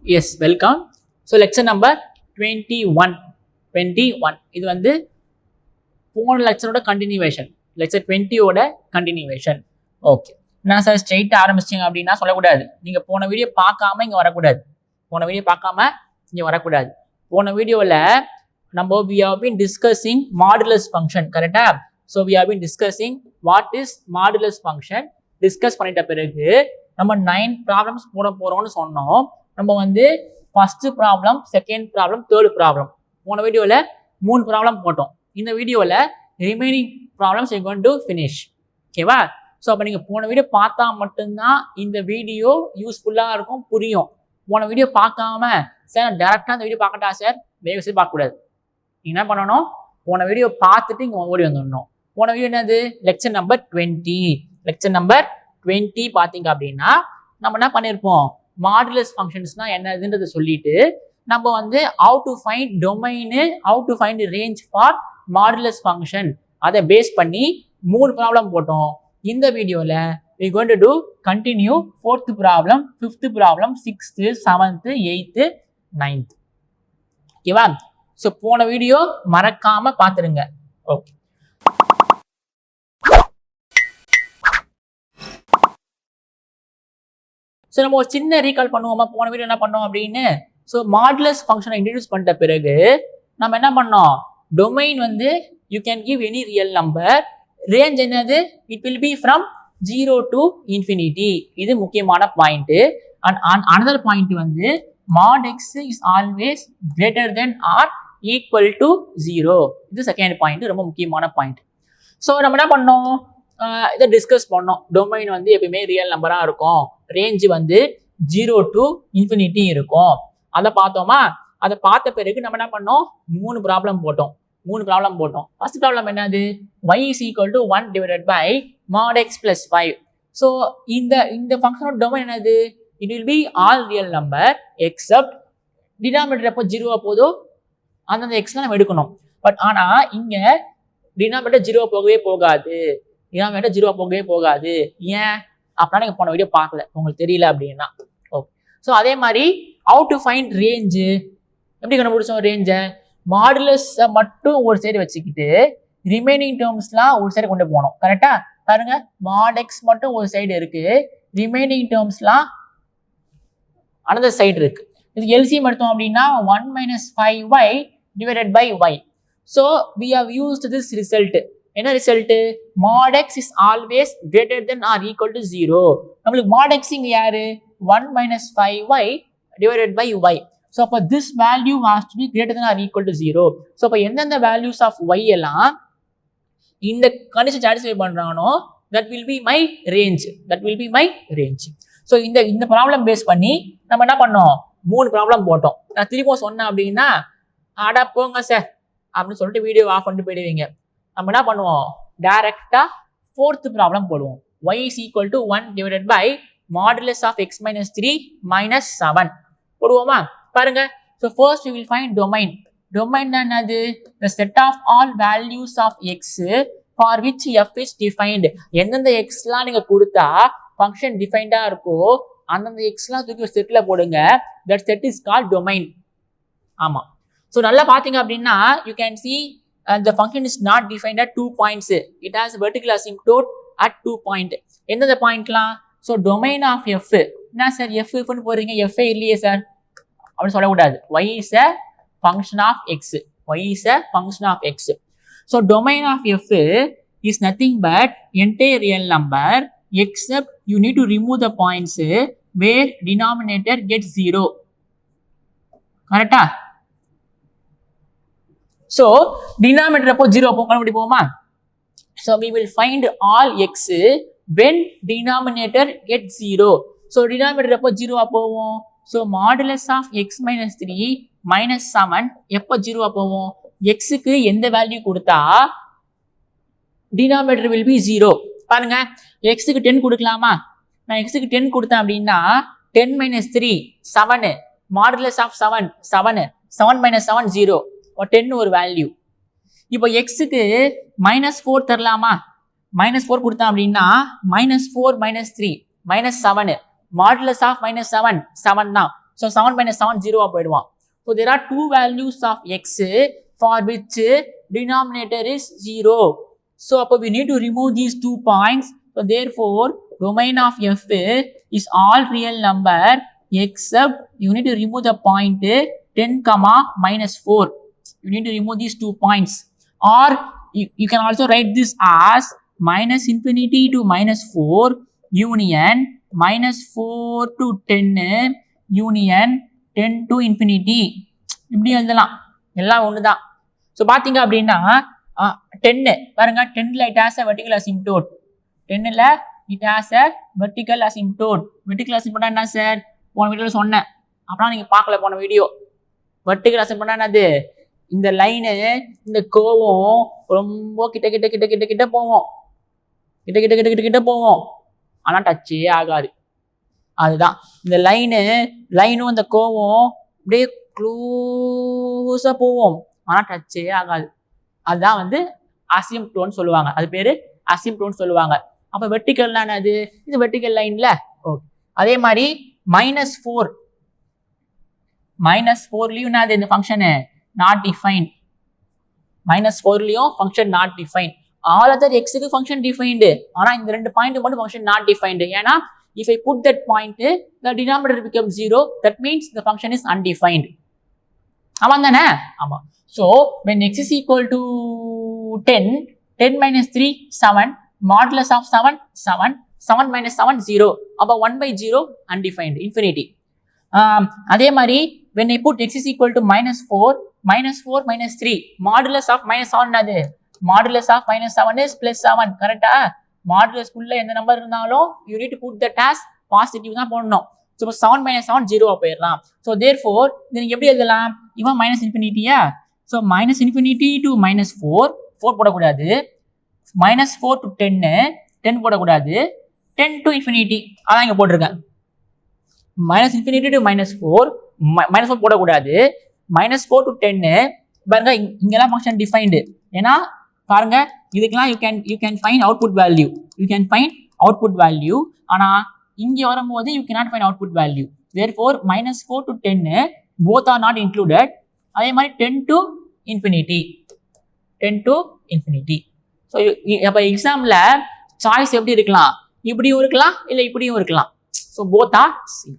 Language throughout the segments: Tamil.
Yes, welcome. So lecture number 21. இது வந்து போன லெக்சரோட கண்டினியூவேஷன். லெக்சர் 20 ஓட கண்டினியூவேஷன். ஓகே. நான் சார் ஸ்ட்ரெயிட்டாக ஆரம்பிச்சிங்க அப்படின்னா சொல்லக்கூடாது. நீங்கள் போன வீடியோ பார்க்காம இங்கே வரக்கூடாது. போன வீடியோவில் நம்ம we have been discussing modulus function, கரெக்டா? So we have been discussing what is modulus function. Discuss பண்ணிட்ட பிறகு நம்ம 9 ப்ராப்ளம்ஸ் போட போறோம்னு சொன்னோம். நம்ம வந்து first problem, second problem, third problem போன வீடியோவில் 3 ப்ராப்ளம் போட்டோம். இந்த வீடியோவில் remaining problems you going to finish. ஓகேவா? ஸோ அப்போ நீங்கள் போன வீடியோ பார்த்தா மட்டும்தான் இந்த வீடியோ யூஸ்ஃபுல்லாக இருக்கும், புரியும். போன வீடியோ பார்க்காம சார் டேரெக்டாக இந்த வீடியோ பார்க்கட்டா சார், வேக செய்து பார்க்கக்கூடாது. நீங்கள் என்ன பண்ணணும், போன வீடியோ பார்த்துட்டு இங்கே ஓடி வந்துடணும். போன வீடியோ என்னது? Lecture number 20. லெக்சர் நம்பர் 20 பார்த்தீங்க அப்படின்னா நம்ம என்ன பண்ணியிருப்போம், மாடுலஸ் ஃபங்க்ஷன்ஸ்னா என்னதுன்றதை சொல்லிட்டு நம்ம வந்து how to find domain, how to find range for modulus function, அதை பேஸ் பண்ணி 3 ப்ராப்ளம் போட்டோம். இந்த வீடியோவில் we going to do continue 4th problem, 5th problem, 6th, 7th, 8th, 9th. ஓகேவா? ஸோ போன வீடியோ மறக்காம பார்த்துருங்க. ஓகே. ஸோ நம்ம ஒரு சின்ன ரீகால் பண்ணுவோமா, போன வீடியோ என்ன பண்ணோம் அப்படின்னு. ஸோ மாடுலஸ் ஃபங்க்ஷனை இன்ட்ரடியூஸ் பண்ணிட்ட பிறகு நம்ம என்ன பண்ணோம், டொமைன் வந்து you can give any real number, range என்னது, it will be from 0 to infinity. இது முக்கியமான பாயிண்ட். அண்ட் அனதர் பாயிண்ட் வந்து mod x is always greater than or equal to 0. இது செகண்ட் பாயிண்ட், ரொம்ப முக்கியமான பாயிண்ட். ஸோ நம்ம என்ன பண்ணோம், இதை டிஸ்கஸ் பண்ணோம். டொமைன் வந்து எப்பயுமே ரியல் நம்பராக இருக்கும், ரேஞ்ச் வந்து 0 to infinity இருக்கும். அதை பார்த்தோமா? அதை பார்த்த பிறகு நம்ம என்ன பண்ணோம், 3 ப்ராப்ளம் போட்டோம். ஃபர்ஸ்ட் ப்ராப்ளம் என்னது, y is equal to 1 divided by mod x plus 5. So இந்த ஃபங்க்ஷனோட டொமைன் என்னது, it will B all real number accept denominator எப்போ 0 போதோ அந்தந்த எக்ஸ்லாம் நம்ம எடுக்கணும். பட் ஆனால் இங்கே டினாமினேட்டர் 0 போகவே போகாது. ஏன் அப்படின்னா நீங்கள் போன வீடியோ பார்க்கல, உங்களுக்கு தெரியல அப்படின்னா. ஓகே. ஸோ அதே மாதிரி ஹவு டு ஃபைண்ட் ரேஞ்சு, எப்படி கண்டுபிடிச்சோம் ரேஞ்சை, மாடுலஸை மட்டும் ஒரு சைடு வச்சுக்கிட்டு ரிமைனிங் டேர்ம்ஸ்லாம் ஒரு சைடு கொண்டு போனோம். கரெக்டா? பாருங்க, மாட் எக்ஸ் மட்டும் ஒரு சைடு இருக்கு, ரிமைனிங் டேர்ம்ஸ்லாம் அனதர் சைடு இருக்கு. இதுக்கு எல்சிஎம் எடுத்தோம் அப்படின்னா 1 - 5y divided by y. So we have used this result. என்ன result, mod x is always greater than or equal to 0. நம்மளுக்கு mod x இங்க யாரு, 1 - 5y divided by y. So அப்போ this value has to be greater than or equal to 0. So அப்போ எந்தெந்த வேல்யூஸ் ஆஃப் y எல்லாம் இந்த கண்டிஷன் சாட்டிஸ்ஃபை பண்றானோ that will be my range. So இந்த ப்ராப்ளம் பேஸ் பண்ணி நம்ம என்ன பண்ணோம், 3 ப்ராப்ளம் போட்டோம். நான் திரும்ப சொன்னேன் அப்படின்னா ஆடா போங்க சார் அப்படின்னு சொல்லிட்டு வீடியோ ஆஃப் பண்ணிட்டு போயிடுவீங்க. நம்ம என்ன பண்ணுவோம், டைரக்டா 4th ப்ராப்ளம் போடுவோம். y is equal to 1 divided by modulus of x minus 3 minus 7 போடுவோமா? பாருங்க. So first we will find domain. Domain என்னது, the set of all values of x for which f is defined. எந்தெந்த xலாம் நீங்க கொடுத்தா ஃபங்க்ஷன் டிஃபைன்டா இருக்கோ அந்தந்த xலாம் தூக்கி ஒரு செட்ல போடுங்க. that set is called domain. ஆமா. ஸோ நல்லா பார்த்தீங்க அப்படின்னா you can see the function is not defined at 2 points. It has vertical asymptote at 2 points. எந்தெந்த பாயிண்ட்லாம், ஸோ domain of f என்ன சார், f போடுறீங்க, f இல்லையே சார் அப்படின்னு சொல்லக்கூடாது. y is a function of x. So domain of f is nothing but entire real number except you need to remove the points where denominator gets 0. கரெக்டா? So denominator அப்போ 0 அப்போ கண்டுபிடிப்போமா? So we will find all x when denominator gets 0. So denominator அப்போ 0 அப்போவும். So modulus of x minus 3 minus 7 எப்போ 0 அப்போவும், x க்கு எந்த வேல்யூ கொடுத்தா denominator will be 0. பாருங்க, x க்கு 10 கொடுக்கலாமா? நான் x க்கு 10 கொடுத்தேன் அப்படின்னா 10 minus 3 7, modulus of 7 minus 7 0, 10 ஒரு வேல்யூ. இப்போ x க்கு -4 தரலாமா? -4 கொடுத்தேன் அப்படின்னா -4 - 3 -7, modulus of -7 7 தான். So 7 minus 7 0 போயிடுவான். So there are two values of x for which denominator is 0. So அப்போ we need to remove these 2 points. So therefore domain of f is all real number except you need to remove the point 10 comma minus 4. You need to remove these 2 points, or you can also write this as minus infinity to minus 4 union minus 4 to 10 union 10 to infinity. இப்படி எழுதலாம், எல்லாம் ஒண்ணுதான். ஸோ பார்த்தீங்க அப்படின்னா 10 பாருங்க, 10ல it has a vertical asymptote. 10ல it has a vertical asymptote. vertical asymptote என்ன சார்? போன வீடியோவில் சொன்னேன், அப்புறம் நீங்கள் பார்க்கல போன வீடியோ. vertical asymptote என்னது? இந்த லைனு இந்த கோவம் ரொம்ப கிட்ட கிட்ட கிட்ட கிட்ட கிட்ட போவோம், கிட்ட கிட்ட கிட்ட கிட்ட கிட்ட போவோம், ஆனால் டச்சே ஆகாது. அதுதான் இந்த லைனும் இந்த கோவம் அப்படியே க்ளோஸாக போவோம், ஆனால் டச்சே ஆகாது. அதுதான் வந்து அசிம்ப்டோன்னு சொல்லுவாங்க, அது பேர் அசிம்ப்டோன்னு சொல்லுவாங்க. அப்போ வெர்டிக்கல்னா என்னது? இது வெர்டிக்கல் லைன்ல. ஓகே, அதே மாதிரி -4 -4லயும் என்னது? இந்த ஃபங்க்ஷனு நாட் டிஃபைன்ட். -4லயும் function not defined. All other எக்ஸுக்கு ஃபங்க்ஷன் டிஃபைன்டு, ஆனால் இந்த 2 பாயிண்ட் மட்டும் ஃபங்க்ஷன் நாட் டிஃபைன்டு. ஏன்னா if I put that point, the denominator becomes 0. That means the function is undefined. ஆமாம் தானே? ஆமாம். So when x is equal to 10, 10 minus 3 7, modulus of 7 7, 7 minus 7 0. அப்போ 1/0 undefined, infinity. அதே மாதிரி when I put x is equal to -4 minus 3, modulus of -7 என்னது? modulus of -7 is +7. கரெக்டா? மாடுலஸ்க்குள்ள எந்த நம்பர் இருந்தாலும் you need to put that as positive தான் போடணும். ஸோ 7 minus 7 0 போயிடலாம். ஸோ therefore இது நீங்கள் எப்படி எழுதலாம்? இவன் மைனஸ் இன்ஃபினிட்டியா? ஸோ மைனஸ் இன்ஃபினிட்டி டு -4 4 போடக்கூடாது, -4 to 10 போடக்கூடாது, 10 to infinity அதான் இங்கே போட்டிருக்கேன். மைனஸ் இன்ஃபினிட்டி டு -4 -4 போடக்கூடாது, -4 to 10. பாருங்க, இங்கெல்லாம் ஃபங்க்ஷன் டிஃபைன்டு. ஏன்னா பாருங்க, இதுக்கெல்லாம் you can find output value. You can find output value. ஆனால் இங்கே வரும்போது you cannot find output value. Therefore -4 to 10 both are not included. அதே மாதிரி 10 to infinity. ஸோ அப்போ எக்ஸாமில் சாய்ஸ் எப்படி இருக்கலாம்? இப்படியும் இருக்கலாம், இல்லை இப்படியும் இருக்கலாம். So both are same.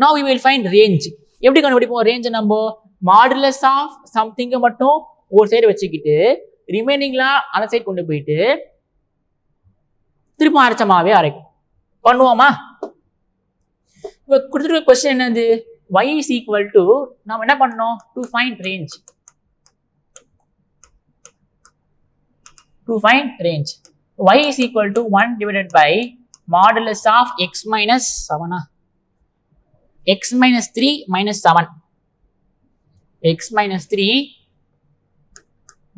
Now we will find range. எப்படி கண்டுபிடிப்போம் ரேஞ்சை? நம்ம மாடுலஸ் ஆஃப் சம்திங்கை மட்டும் ஒரு சைடு வச்சுக்கிட்டு ரிமைனிங்லாம் அந்த சைடு கொண்டு போயிட்டு திரும்ப அரைச்சமாவே அரைக்கும். பண்ணுவோமா? இப்போ கொடுத்துருக்க கொஸ்டின் என்னது? y is equal to, நாம் என்ன பண்ணோம்? to find range. y is equal to 1 divided by modulus of x minus 7 x minus 3 minus 7 x minus 3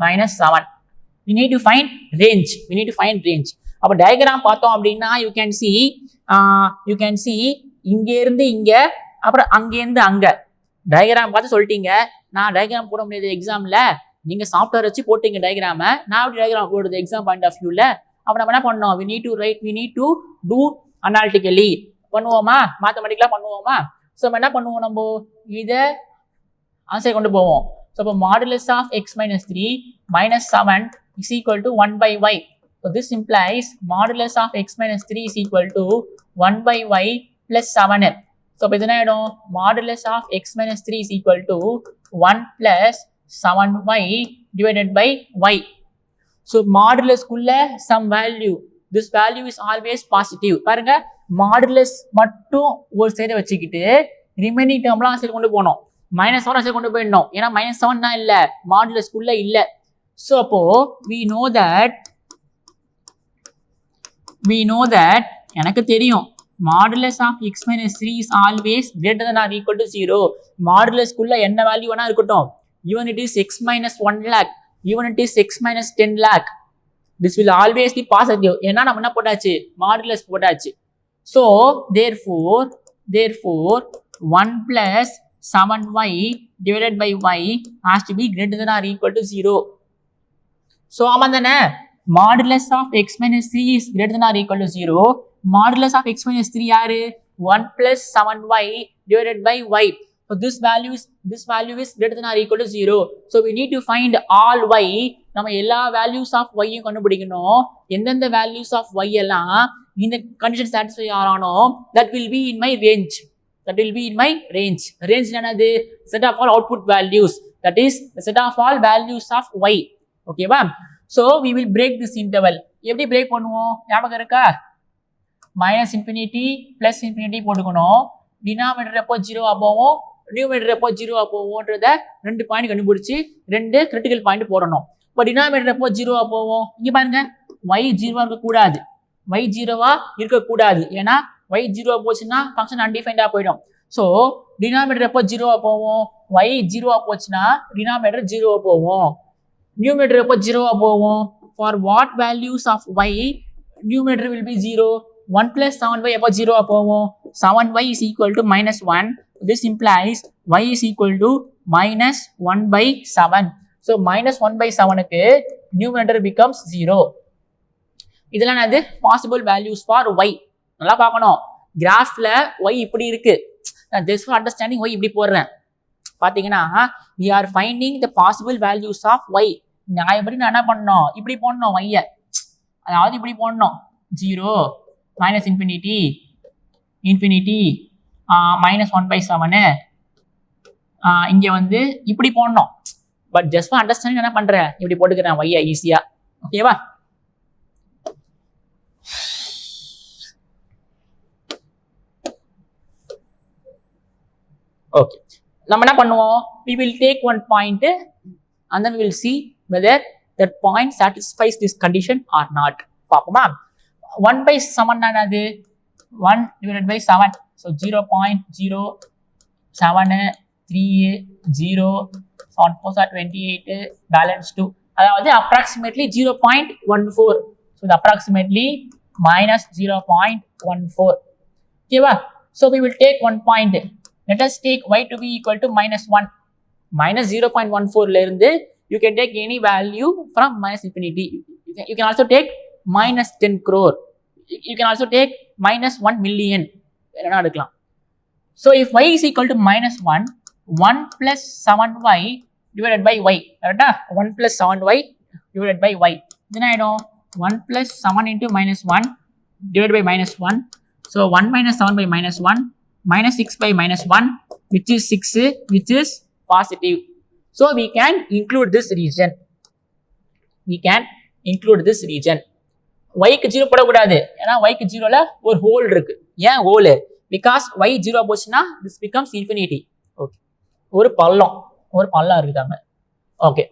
minus 7. We need to find range. அப்போ டயக்ராம் பார்த்தோம் அப்படின்னா you can see இங்க இருந்து இங்க, அப்புறம் அங்கேருந்து அங்க. டயக்ராம் பார்த்து சொல்லிட்டீங்க. நான் டயக்ராம் போட முடியாது எக்ஸாம்ல, நீங்க சாஃப்ட்வேர் வச்சு போட்டீங்க டயக்ராமை. நான் அப்படி டயக்ராம் போடுறது எக்ஸாம் பாயிண்ட் ஆஃப் வியூல. அப்போ நம்ம என்ன பண்ணோம்? we need to do analytically. பண்ணுவோமா? மேத்தமெட்டிக்கலா பண்ணுவோமா? ஸோ நம்ம என்ன பண்ணுவோம்? நம்ம இதை ஆன்சர் கொண்டு போவோம். ஸோ அப்போ modulus of x minus 3 minus 7 is equal to 1 by y. So this implies modulus of x minus 3 is equal to 1 by y plus 7. So அப்போ இது என்ன ஆகிடும்? modulus of x minus 3 is equal to 1 plus 7y divided by y. So modulus-குள்ள some value. This value is always positive. பாருங்க, modulus மட்டும் ஒரு சைடு வச்சுக்கிட்டு ரிமைனிங் டேர்ம்லாம் சைடு கொண்டு போகணும். -7 சைடு கொண்டு போயிடணும். ஏன்னா -7 தான் இல்லை, மாடுலஸ்க்குள்ள இல்லை. ஸோ அப்போ we know that எனக்கு தெரியும் modulus of x minus 3 is always greater than or equal to 0. மாடுலஸ்க்குள்ள என்ன வேல்யூ வேணா இருக்கட்டும், even it is x minus 1 lakh, even it is x minus 10 lakh, this will always be positive. ஏன்னா நம்ம என்ன போட்டாச்சு? மாடுலஸ் போட்டாச்சு. So therefore 1 plus 7y divided by y has to be greater than or equal to 0. So ஆமாம் தானே? modulus of x minus 3 is greater than or equal to 0. modulus of x minus 3 யாரு? 1 plus 7y divided by y. So this value is greater than or equal to 0. So we need to find all y. நம்ம எல்லா values of y கண்டுபிடிக்கணும். எந்தெந்த values of y எல்லாம் இந்த condition satisfy ஆறானோ that will be in my range. Range என்னது? Set of all output values. That is the set of all values of y. Okay வா? So we will break this interval. எப்படி break பண்ணுவோம்? ஞாபகம் இருக்கா? minus infinity plus infinity போட்டுக்கணும். denominator எப்போ 0 ஆகும், numerator எப்போ 0 ஆகும்ன்றத ரெண்டு பாயிண்ட் கண்டுபிடிச்சு ரெண்டு கிரிட்டிக்கல் பாயிண்ட் போடணும். இப்போ denominator எப்போ 0 ஆகும்? இங்க பாருங்க y 0 இருக்க கூடாது. y 0வா இருக்க கூடாது. ஏனா y 0 போச்சுனா ஃபங்க்ஷன் அன்டிஃபைன்டா போய்டும். சோ denominator எப்போ 0 போகும்? y 0 போச்சுனா denominator 0 போகும். numerator எப்போ 0 போகும்? For what values of y numerator will be 0? 1 plus 7y எப்போ 0 போகும்? 7y is equal to minus 1. This implies y is equal to minus 1 by 7. So minus 1 by 7 க்கு numerator becomes 0. இதெல்லாம் என்னது? Possible values for y. நல்லா பார்க்கணும். கிராஃப்ல y இப்படி இருக்கு. நான் just for understanding y இப்படி போடுறேன். பாத்தீங்கன்னா we are finding the possible values of y. நியாயப்படி நான் என்ன பண்ணணும்? இப்படி போடணும் y. அதாவது இப்படி போடணும். 0 minus infinity minus 1 by 7 இங்க வந்து இப்படி போடணும். பட் ஜஸ்ட் ஃபார் அண்டர்ஸ்டாண்டிங் என்ன பண்றேன்? இப்படி போட்டுக்கிறேன் y ஈஸியா. ஓகேவா? ஓகே, நம்ம என்ன பண்ணுவோம்? we will take one point and then we will see whether that point satisfies this condition or not. பாப்போமா? 1 by 7 என்னது? 1 divided by 7. So 0.073 on 4 are 28 balance 2. அதாவது approximately 0.14. So the approximately minus 0.14. ஓகேவா? So we will take one point. Let us take y to be equal to minus 1. Minus 0.14 ல இருந்து you can take any value from minus infinity. You can also take minus 10 crore. You can also take minus 1 million. என்ன எடுக்கலாம். So if y is equal to minus 1, 1 plus 7y divided by y. கரெக்ட்டா? 1 plus 7y divided by y. then ஆயிடும் 1 plus 7 into minus 1 divided by minus 1. So 1 minus 7 by minus 1 minus 6 by minus 1 which is 6 which is positive. So we can include this region. y க்கு 0 போடக்கூடாது. ஏன்னா y க்கு 0ல ஒரு ஹோல் இருக்கு. ஏன் ஹோல்? because y 0 போச்சுனா this becomes infinity. ஓகே, ஒரு பள்ளம் இருக்குதாங்க. Okay,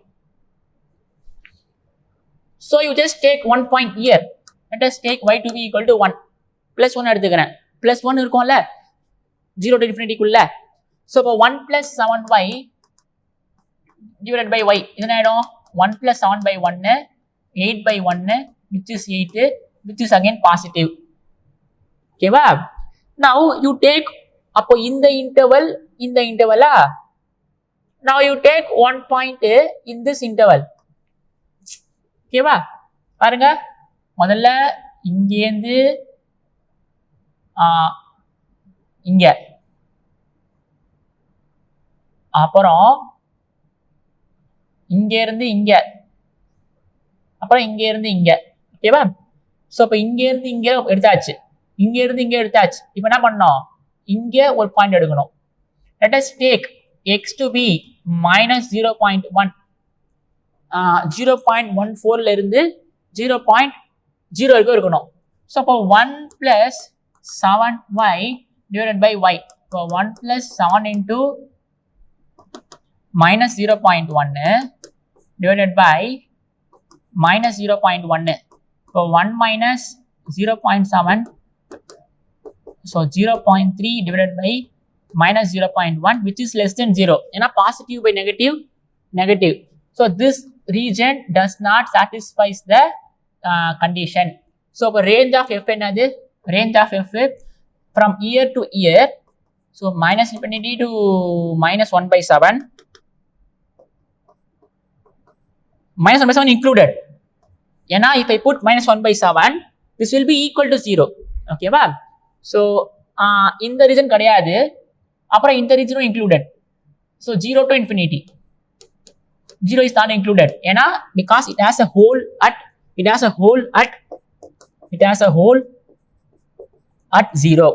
so you just take one point here. Let us take y to be equal to 1 plus 1 எடுத்துக்கிறேன். plus 1 இருக்கும்ல 0 to infinity குள்ள. so இப்போ 1 plus 7y divided by y. இது என்ன ஆயிடும்? 1 plus 7 by 1 8 by 1 which is 8 which is again positive. Okay va? Now you take அப்போ இந்த interval now you take one point in this interval. Okay va? பாருங்க, முதல்ல இங்கேந்து இங்க, அப்புறம் இங்க இருந்து இங்க, அப்புறம் இங்க இருந்து இங்க. ஓகேவா? சோ அப்ப இங்க இருந்து இங்க எடுத்தாச்சு, இங்க இருந்து இங்க எடுத்தாச்சு. இப்போ என்ன பண்ணோம்? இங்க ஒரு பாயிண்ட் எடுக்கணும். let us take x to be minus 0.1. 0.14 ல இருந்து 0.0 வரைக்கும் இருக்கணும். சோ அப்போ 1 plus 7y divided by y. So 1 plus 7 into minus 0.1 divided by minus 0.1. So 1 minus 0.7. So 0.3 divided by minus 0.1 which is less than 0. ஏன்னா positive by negative. So this region does not satisfy the condition. So range of f என்னது? Range of f from year to year. So minus infinity to minus 1 by 7. Minus 1 by 7 included. ஏன்னா if I put minus 1 by 7, this will be equal to 0. Okay வா? So இந்த ரீஜன் கிடையாது. அப்புறம் இந்த ரீஜனும் included. So 0 to infinity. 0 is not included. ஏன்னா because it has a hole at 0.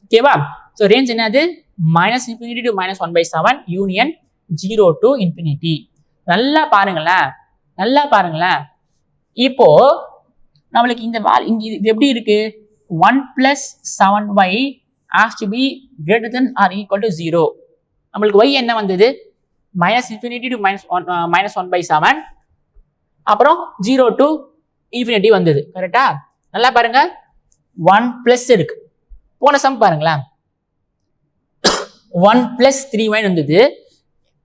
ஓகேவா? ஸோ ரேஞ்ச் என்னது? -infinity to -1/7 union 0 to infinity. நல்லா பாருங்களேன். இப்போ நம்மளுக்கு இந்த இது எப்படி இருக்கு? 1 plus 7y has to be greater than or equal to 0. நம்மளுக்கு y என்ன வந்தது? -infinity to -1/7 அப்புறம் 0 to infinity வந்தது. கரெக்டா? நல்லா பாருங்க. 1 plus இருக்கு. போன சம் பாருங்களேன். 1 plus 3y வந்தது.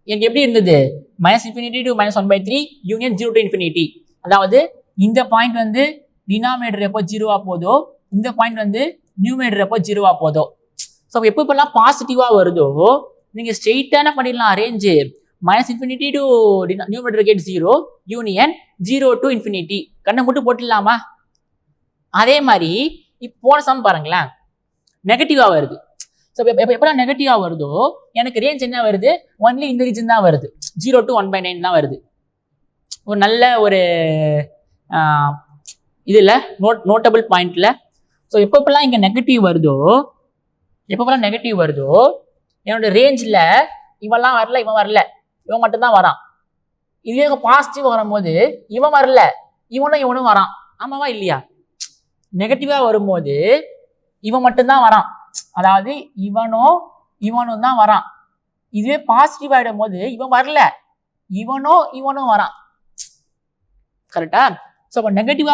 எனக்கு எப்படி இருந்தது? -infinity to -1/3 union 0 to infinity. அதாவது இந்த பாயிண்ட் வந்து டினாமினேட்டர் எப்போ 0வா போதோ, இந்த பாயிண்ட் வந்து நியூமரேட்டர் எப்போ 0வா போதோ. ஸோ எப்பெல்லாம் பாசிட்டிவா வருதோ நீங்க ஸ்ட்ரெயிட்டான பண்ணிடலாம். Range -infinity to numerator get 0 union 0 to infinity. கண்ணை மட்டும் போட்டுடலாமா? அதே மாதிரி இப்போ போன சம் பாருங்களேன், நெகட்டிவா வருது. ஸோ எப்பெல்லாம் நெகட்டிவா வருதோ எனக்கு ரேஞ்ச் என்ன வருது? ஒன்லி இந்த ரீஜன் தான் வருது. 0 to 1/9 தான் வருது. ஒரு நல்ல ஒரு இதுல நோட்டபிள் பாயிண்ட்ல. ஸோ எப்பப்பெல்லாம் இங்க நெகட்டிவ் வருதோ என்னோட ரேஞ்சில் இவெல்லாம் வரல, இவன் மட்டும்தான் வரான். இதே பாசிட்டிவ் வரும்போது இவன் வரல, இவனும் வரான். ஆமாவா இல்லையா? நெகட்டிவா வரும்போது இவன் மட்டும்தான் வரான், அதாவது இவனும் தான் வரான். இதுவே பாசிட்டிவ் ஆயிடும் போது இவன் வரல, இவனும் வரான். கரெக்டா? ஸோ அப்போ நெகட்டிவா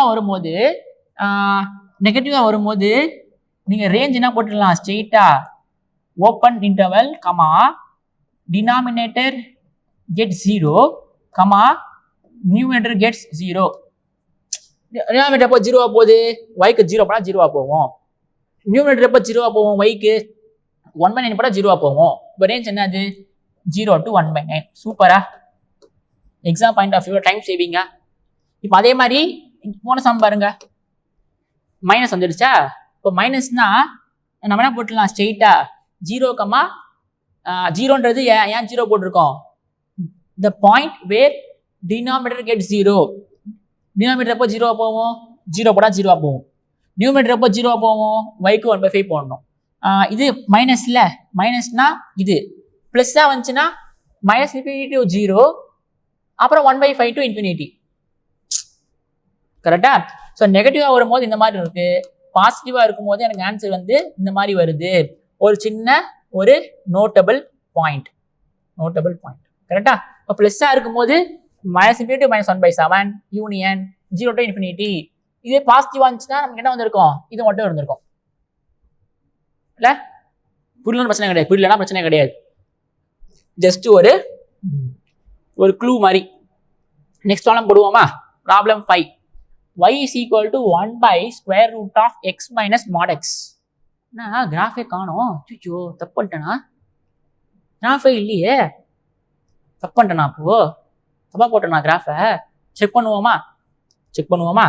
வரும்போது நீங்க ரேஞ்ச் என்ன போட்டுடலாம்? ஸ்ட்ரெயிட்டா open interval comma denominator get 0 comma numerator gets 0. Denominator எப்போ 0வா போகுது? yக்கு 0 போனா 0வா போவோம். நியூமரேட்டர் எப்போ 0வா போவோம்? yக்கு 1/9 போனா 0வா போவோம். இப்போ ரேஞ்ச் என்னது? 0 to 1/9. சூப்பரா? Exam point of view time சேவிங்கா? இப்போ அதே மாதிரி போன சம் பாருங்க, மைனஸ் வந்துடுச்சா? இப்போ மைனஸ்னா நம்ம என்ன போட்டுடலாம்? ஸ்ட்ரெயிட்டா 0, 0ன்றது ஏன் 0 போட்டிருக்கோம்? the point where denominator gets 0. Denominator எப்போ 0வா போவோம்? 0 போட்டா 0வா போவோம். நியூமரேட்டர் எப்போ 0வா போவோம்? yக்கு 1/5 போடணும். இது மைனஸ்னா இது பிளஸ்ஸா வந்துச்சுன்னா -infinity to 0 அப்புறம் 1/5 to infinity. கரெக்டா? ஸோ நெகட்டிவா வரும்போது இந்த மாதிரி இருக்கு, பாசிட்டிவா இருக்கும்போது எனக்கு ஆன்சர் வந்து இந்த மாதிரி வருது. ஒரு சின்ன ஒரு நோட்டபிள் பாயிண்ட். கரெக்டா? இப்போ பிளஸ்ஸா இருக்கும்போது -infinity to -1/7 union 0 to infinity. இதே பாசிட்டிவா இருந்துச்சுன்னா நமக்கு என்ன வந்திருக்கும்? இது மட்டும் இருந்திருக்கும். இல்ல புரியலன்னா பிரச்சனை கிடையாது. ஜஸ்ட் ஒரு க்ளூ மாதிரி. நெக்ஸ்ட் ப்ராப்ளம் போடுவோமா? Problem 5. y is equal to 1/square root of x minus mod x. என்ன கிராஃபே காணோம்? ஐயோ தப்பு பண்ணிட்டேனா? கிராஃபே இல்லையே, தப்பு பண்ணிட்டேனா? அப்போ தப்பா போட்டேனா கிராஃபை? செக் பண்ணுவோமா?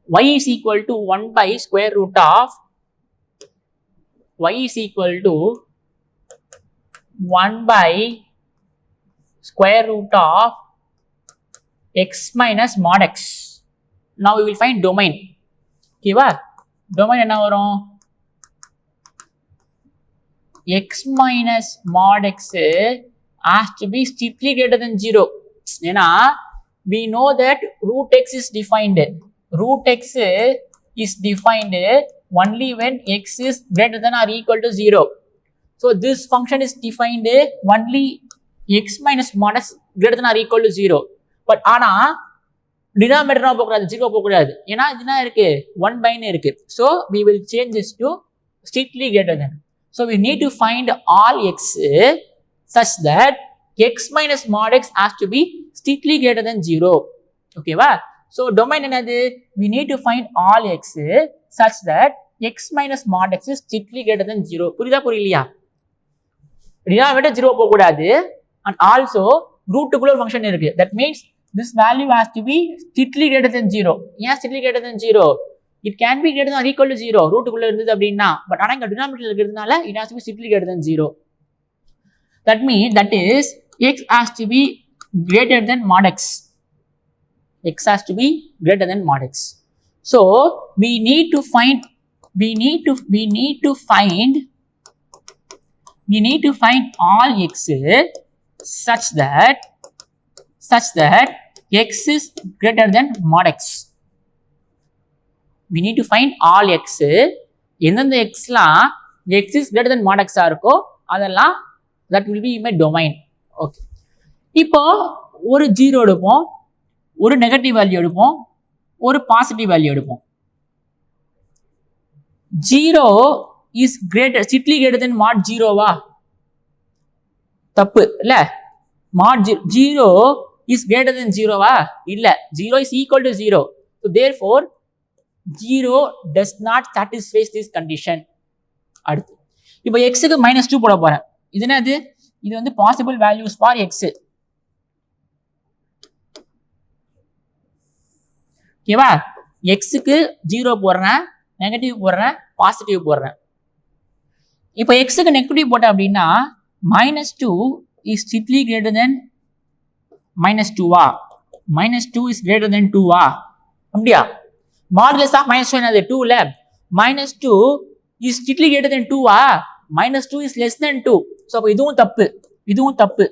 y is equal to 1/square root of x minus mod x. Now we will find domain. ஓகேவா? டொமைன் என்ன வரும்? x minus mod x has to be strictly greater than 0. ஏன்னா we know that root x is defined. Only when x is greater than or equal to 0. So this function is defined only x minus mod x greater than or equal to 0. But ஆனா டினாமினேட்டர் போகக்கூடாது, 0 போகக்கூடாது. ஏன்னா இதுனா இருக்கு 1/9 இருக்கு. So we will change this to strictly greater than. So we need to find all x such that x minus mod x has to be strictly greater than 0. ஓகேவா? So domain என்னது? We need to find all x such that x minus mod x is strictly greater than 0. புரியலையா? டினாமினேட்டர் 0 போகக்கூடாது. And also ரூட்டுக்குள்ள ஒரு ஃபங்க்ஷன் இருக்கு. That means this value has to be strictly greater than 0. ஏன் strictly greater than 0? It can be greater than or equal to 0. ரூட்டுக்குள்ள இருந்தது அப்படின்னா, பட் ஆனா இங்க டினாமினேட்டர்ல இருக்கிறதுனால it has to be strictly greater than 0. That means that is x has to be greater than mod x. X has to be greater than mod x. So we need to find all x such that x is greater than mod x. We need to find all x. எந்தெந்த xலாம் x is greater than mod x இருக்கோ அதெல்லாம் that will be in my domain. Okay. இப்போ ஒரு 0 எடுப்போம், ஒரு நெகட்டிவ் வேல்யூ எடுப்போம், ஒரு பாசிட்டிவ் வேல்யூ எடுப்போம். 0 is greater, strictly greater than mod 0வா? தப்பு இல்ல. mod 0 is greater than 0வா? இல்ல. 0 is equal to 0. So therefore 0 does not satisfy this condition. அடுத்து இப்போ x க்கு -2 போட போறேன். இது என்னது? இது வந்து possible values for x. ஓகேவா? x க்கு 0 போடுறேன், நெகட்டிவ் போடுறேன், பாசிட்டிவ் போடுறேன். இப்போ x க்கு நெகட்டிவ் போட்டேன் அப்படின்னா -2 is strictly greater than -2வா? -2 is greater than 2வா? அப்படியா? modulus of -2 என்னது? 2 இல்ல. -2 is strictly greater than 2வா? -2 is less than 2. So அப்போ இதுவும் தப்பு.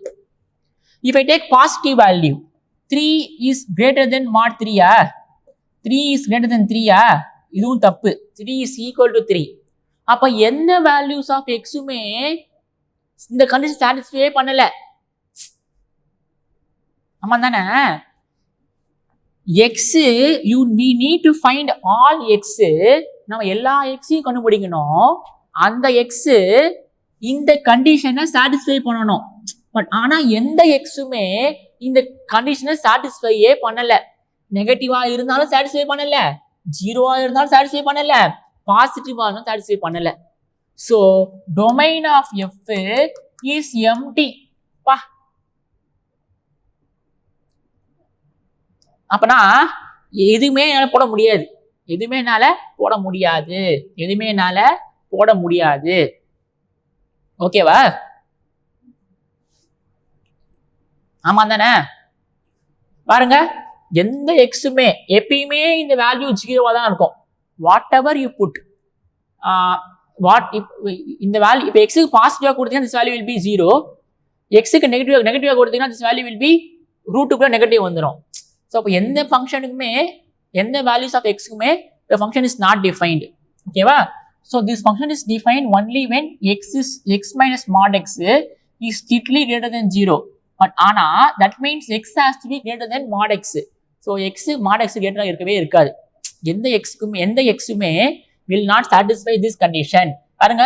If I take positive value, 3 is greater than mod 3யா? 3 is greater than 3யா? இதுவும் தப்பு. 3 is equal to 3. அப்ப என்ன values of xுமே இந்த கண்டிஷன் சாட்டிஸ்ஃபை பண்ணல. ஆமா தானே? x we need to find all x. நம்ம எல்லா xையும் கண்டுபிடிக்கணும். அந்த x இந்த கண்டிஷனை சாட்டிஸ்ஃபை பண்ணணும். பட் ஆனா எந்த xுமே இந்த கண்டிஷனை சாட்டிஸ்ஃபையே பண்ணல. நெகட்டிவா இருந்தாலும் சாட்டிஸ்ஃபை பண்ணல, ஜீரோவா இருந்தாலும் சாட்டிஸ்ஃபை பண்ணல, பாசிட்டிவா இருந்தாலும் சாட்டிஸ்ஃபை பண்ணல. So domain of f is empty. பா அப்பனா எதுவுமே என்னால போட முடியாது. ஓகேவா? ஆமா தானே? பாருங்க, எந்த எக்ஸுமே எப்பயுமே இந்த வேல்யூ 0வா தான் இருக்கும். வாட் எவர் யூ புட் இந்த வேல்யூ இப்போ எக்ஸுக்கு பாசிட்டிவா கொடுத்தீங்கன்னா திஸ் வேல்யூ வில் பி 0. எக்ஸுக்கு நெகட்டிவா கொடுத்தீங்கன்னா திஸ் வேல்யூ வில் பி ரூட்டுக்குள்ள நெகட்டிவ் வந்துடும். ஸோ அப்போ எந்த ஃபங்க்ஷனுக்குமே எந்த வேல்யூஸ் ஆஃப் எக்ஸுக்குமே the function is not defined. ஓகேவா? So this function is defined only when x minus mod x is strictly greater than 0. But ஆனா that means x has to be greater than mod x. So x mod x greater இருக்கவே இருக்காது. எந்த xுமே will not satisfy this condition. பாருங்க,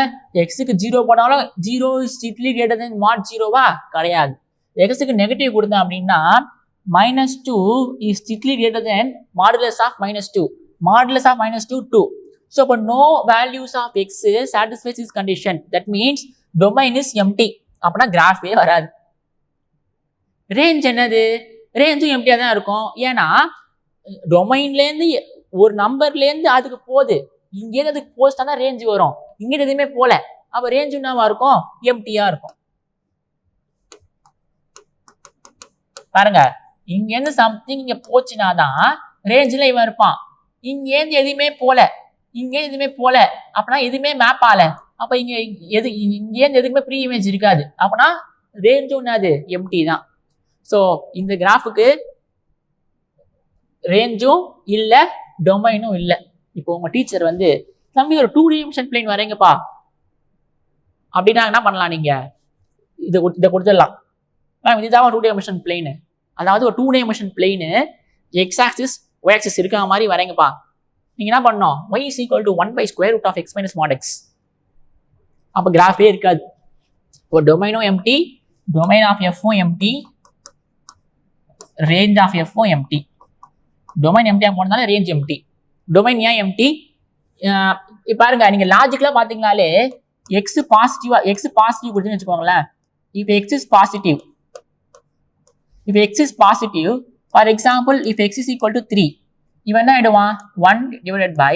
x க்கு 0 போட்டாலும் 0 is strictly greater than mod 0வா? கிடையாது. x க்கு நெகட்டிவ் கொடுத்தேன் அப்படின்னா -2 is strictly greater than modulus of -2. Modulus of -2 2. So but no values of x satisfies this condition. That means domain is empty. அப்பனா கிராஃபே வராது. ரேஞ்ச் என்னது? ரேஞ்சும் எம்டியா தான் இருக்கும். ஏன்னா டொமைன்லேருந்து ஒரு நம்பர்லேருந்து அதுக்கு போகுது, இங்கேருந்து அதுக்கு போஸ்டா தான் ரேஞ்ச் வரும். இங்கே எதுவுமே போல, அப்ப ரேஞ்ச் என்னவா இருக்கும்? எம்டியா இருக்கும். பாருங்க, இங்கேருந்து சம்திங் இங்க போச்சுன்னா தான் ரேஞ்சில் இவன் இருப்பான். இங்கேருந்து எதுவுமே போல அப்படின்னா எதுவுமே மேப் ஆகல. அப்ப இங்கேருந்து எதுக்குமே ப்ரீ இமேஜ் இருக்காது. அப்படின்னா ரேஞ்சும் என்னது? எம்டி தான். ஸோ இந்த கிராஃபுக்கு ரேஞ்சும் இல்லை, டொமைனும் இல்லை. இப்போ உங்க டீச்சர் வந்து தம்பி ஒரு 2 டைமென்ஷன் பிளேன் வரைங்கப்பா அப்படின்னா என்ன பண்ணலாம்? நீங்க இதை கொடுத்துடலாம். இதுதான் 2 டைமென்ஷன் பிளேனு. அதாவது ஒரு 2 dimension plane x axis y axis இருக்கிற மாதிரி வரைங்கப்பா. நீங்க என்ன பண்ணணும்? y is equal to 1/√(x minus mod x). அப்ப கிராஃபே இருக்காது. இப்போ டொமைனும் எம்டி, டொமைன் ஆஃப் எஃப்பும் எம்டி, ரேஞ்ச் ஆஃப் எஃப்பும் எம்டி. டொமைன் எம்டியா போனதால ரேஞ்ச் எம்டி. டொமைன் ஏன் எம்டி? பாருங்க, நீங்க லாஜிக்கலா பாத்தீங்கனாலே எக்ஸ் பாசிட்டிவ் கொடுத்துன்னு வச்சுக்கோங்களேன். if x is positive, for example, if x is equal to 3, இவன் என்ன ஆயிடுவான்? 1 divided by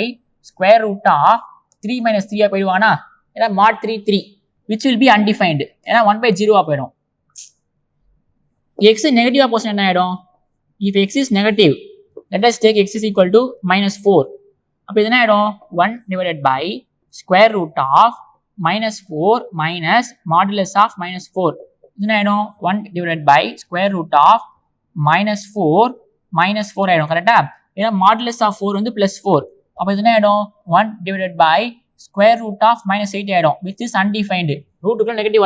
square root of 3 minus 3 போயிடுவானா? ஏன்னா mod 3 3. which will be undefined. ஏன்னா 1/0 போயிடும். x நெகட்டிவா போச்சுன்னா என்ன ஆயிடும்? if x is negative, let us take x is equal to -4. அப்போ இது என்ன ஆயிடும்? 1 divided by square root of -4 minus modulus of -4. இது என்ன ஆயிடும்? 1 divided by square root of -4 ஆயிடும். கரெக்டா? ஏன்னா modulus of 4 வந்து +4. அப்போ இது என்ன ஆயிடும்? 1 divided by square root of -8 ஆயிடும், which is undefined. ரூட்டுக்குள்ள நெகட்டிவ்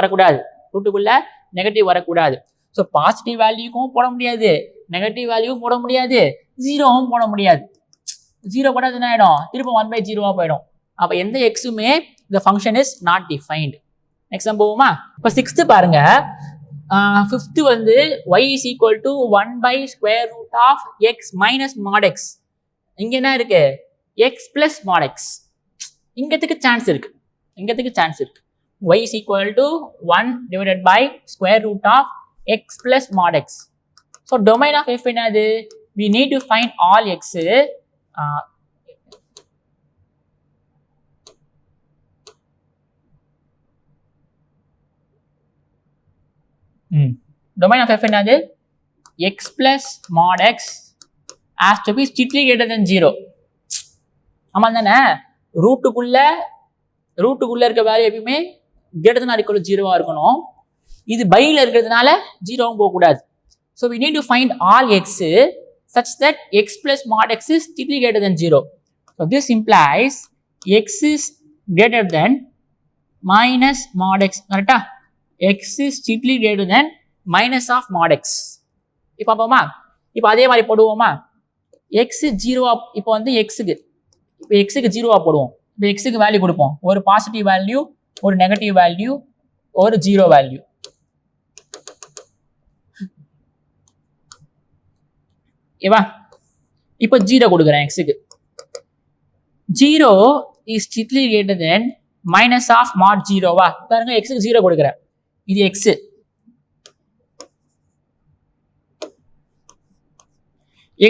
வரக்கூடாது. ஸோ பாசிட்டிவ் வேல்யூக்கும் போட முடியாது, நெகட்டிவ் வேல்யூவும் போட முடியாது, ஜீரோவும் போட முடியாது. ஜீரோ போட்டால் என்ன ஆகிடும்? திரும்ப 1/0 போயிடும். அப்போ எந்த எக்ஸுமே இந்த function is not defined. Next நம்ம போவோமா? இப்போ 6th பாருங்க. 5th வந்து y is equal to 1/square root of x minus mod x. இங்கே என்ன இருக்கு? x plus mod x. இங்கத்துக்கு சான்ஸ் இருக்கு. y is equal to 1 divided by square root of x plus mod x. So domain of f என்னது? We need to find all x. Domain of f என்னது? x plus mod x has to be strictly greater than 0. ஆமா தானே? ரூட்டுக்குள்ள இருக்க வேல்யூ எப்பயுமே greater than or equal to 0 இருக்கணும். இது பைல இருக்கிறதுனால 0வும் போக கூடாது. So we need to find all x such that x plus mod x is strictly greater than 0. So this implies x is greater than minus mod x. கரெக்டா? x is strictly greater than minus of mod x. இப்போ பார்ப்போமா? இப்போ அதே மாதிரி போடுவோமா? x 0 இப்போ வந்து x க்கு 0 போடுவோம். இப்போ x க்கு வேல்யூ கொடுப்போம். ஒரு பாசிட்டிவ் வேல்யூ, ஒரு நெகட்டிவ் வேல்யூ, ஒரு 0 வேல்யூ. ஏவா? இப்போ 0 கொடுக்குறேன் x க்கு. 0 is strictly greater than minus of mod 0 வா? பாருங்க x க்கு 0 கொடுக்குறேன். இது x.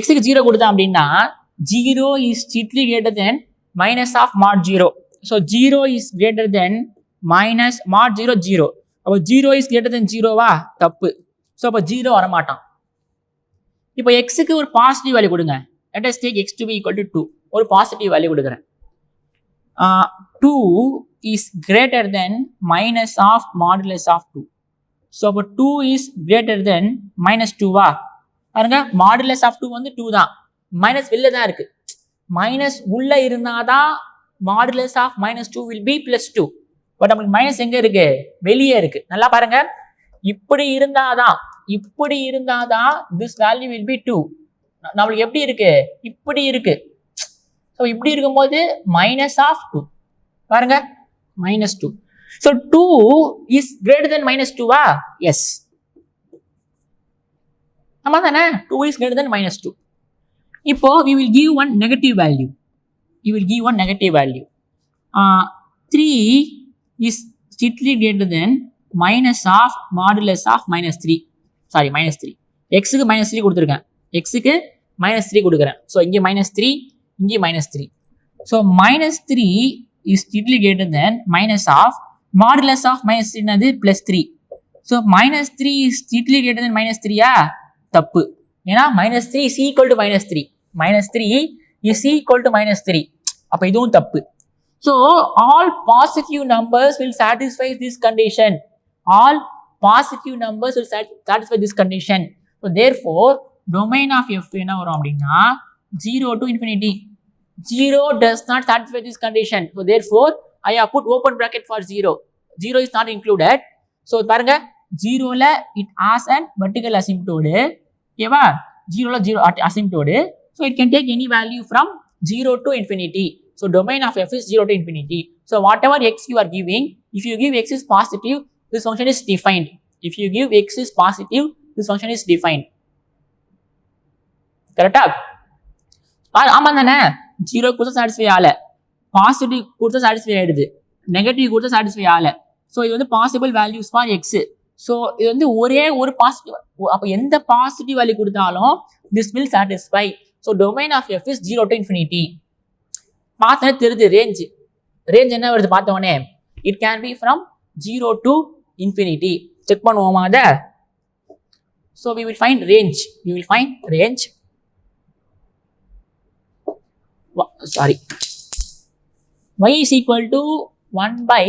x க்கு 0 கொடுத்தா அப்படின்னா 0 is strictly greater than minus of mod 0. So 0 is greater than minus mod 0. அப்போ 0 is greater than 0 வா? தப்பு. ஸோ அப்போ 0 வரமாட்டான். இப்போ x க்கு ஒரு பாசிட்டிவ் வேல்யூ கொடுங்க. Let us take x to be equal to 2. ஒரு பாசிட்டிவ் வேல்யூ கொடுக்குறேன். 2 is greater than minus of modulus of 2. So அப்போ 2 is greater than minus 2 வா? பாருங்க modulus of 2 வந்து 2 தான், மைனஸ் வெளில தான் இருக்கு. மைனஸ் உள்ள இருந்தாதான் modulus of -2 will be +2. But நம்மளுக்கு மைனஸ் எங்க இருக்கு? வெளியே இருக்கு. நல்லா பாருங்க, இப்படி இருந்தாதான் this value will be 2. நம்மளுக்கு எப்படி இருக்கு? இப்படி இருக்கு. ஸோ இப்படி இருக்கும்போது -2 பாருங்க, -2. ஸோ 2 is greater than -2 வா? எஸ். ஆமா தானே? 2 is greater than -2. இப்போ we will give one negative value. 3 is strictly greater than minus of modulus of -3. Sorry, -3. x க்கு -3 கொடுத்துருக்கேன். x க்கு -3 கொடுக்குறேன். ஸோ இங்கே -3, இங்கே -3. So -3 is strictly greater than minus of modulus of -3 என்னது? +3. So -3 is strictly greater than -3யா? தப்பு. ஏன்னா -3 is equal to -3. -3 is equal to -3. அப்போ இதுவும் தப்பு. So all positive numbers will satisfy this condition. So therefore domain of f என்ன வரும் அப்படின்னா 0 to infinity. 0 does not satisfy this condition. So therefore I have put open bracket for 0. 0 is not included. So பாருங்க 0ல it has an vertical asymptote. ஓகேவா? 0ல 0 asymptote. So it can take any value from 0 to infinity. So domain of f is 0 to infinity. So whatever x you are giving, if you give x is positive, this function is defined. If you give x is positive, this function is defined. கரெக்டா? ஆமா தானே? 0 கொடுத்தா சாட்டிஸ்ஃபை ஆகல, பாசிட்டிவ் கொடுத்தா சாட்டிஸ்ஃபை ஆயிடுது, நெகட்டிவ் கொடுத்தா சாட்டிஸ்ஃபை ஆகல. ஸோ இது வந்து possible values for X. So இது வந்து ஒரே ஒரு பாசிட்டிவ், அப்போ எந்த பாசிட்டிவ் வேல்யூ கொடுத்தாலும் this will satisfy. So domain of f is 0 to infinity. பார்த்தோன்னே தெரியுது ரேஞ்ச் என்ன வருது பார்த்தோன்னே, it can be from 0 to infinity. Check பண்ணுவோமா அத? So we will find range. Sorry. Y is equal to 1 by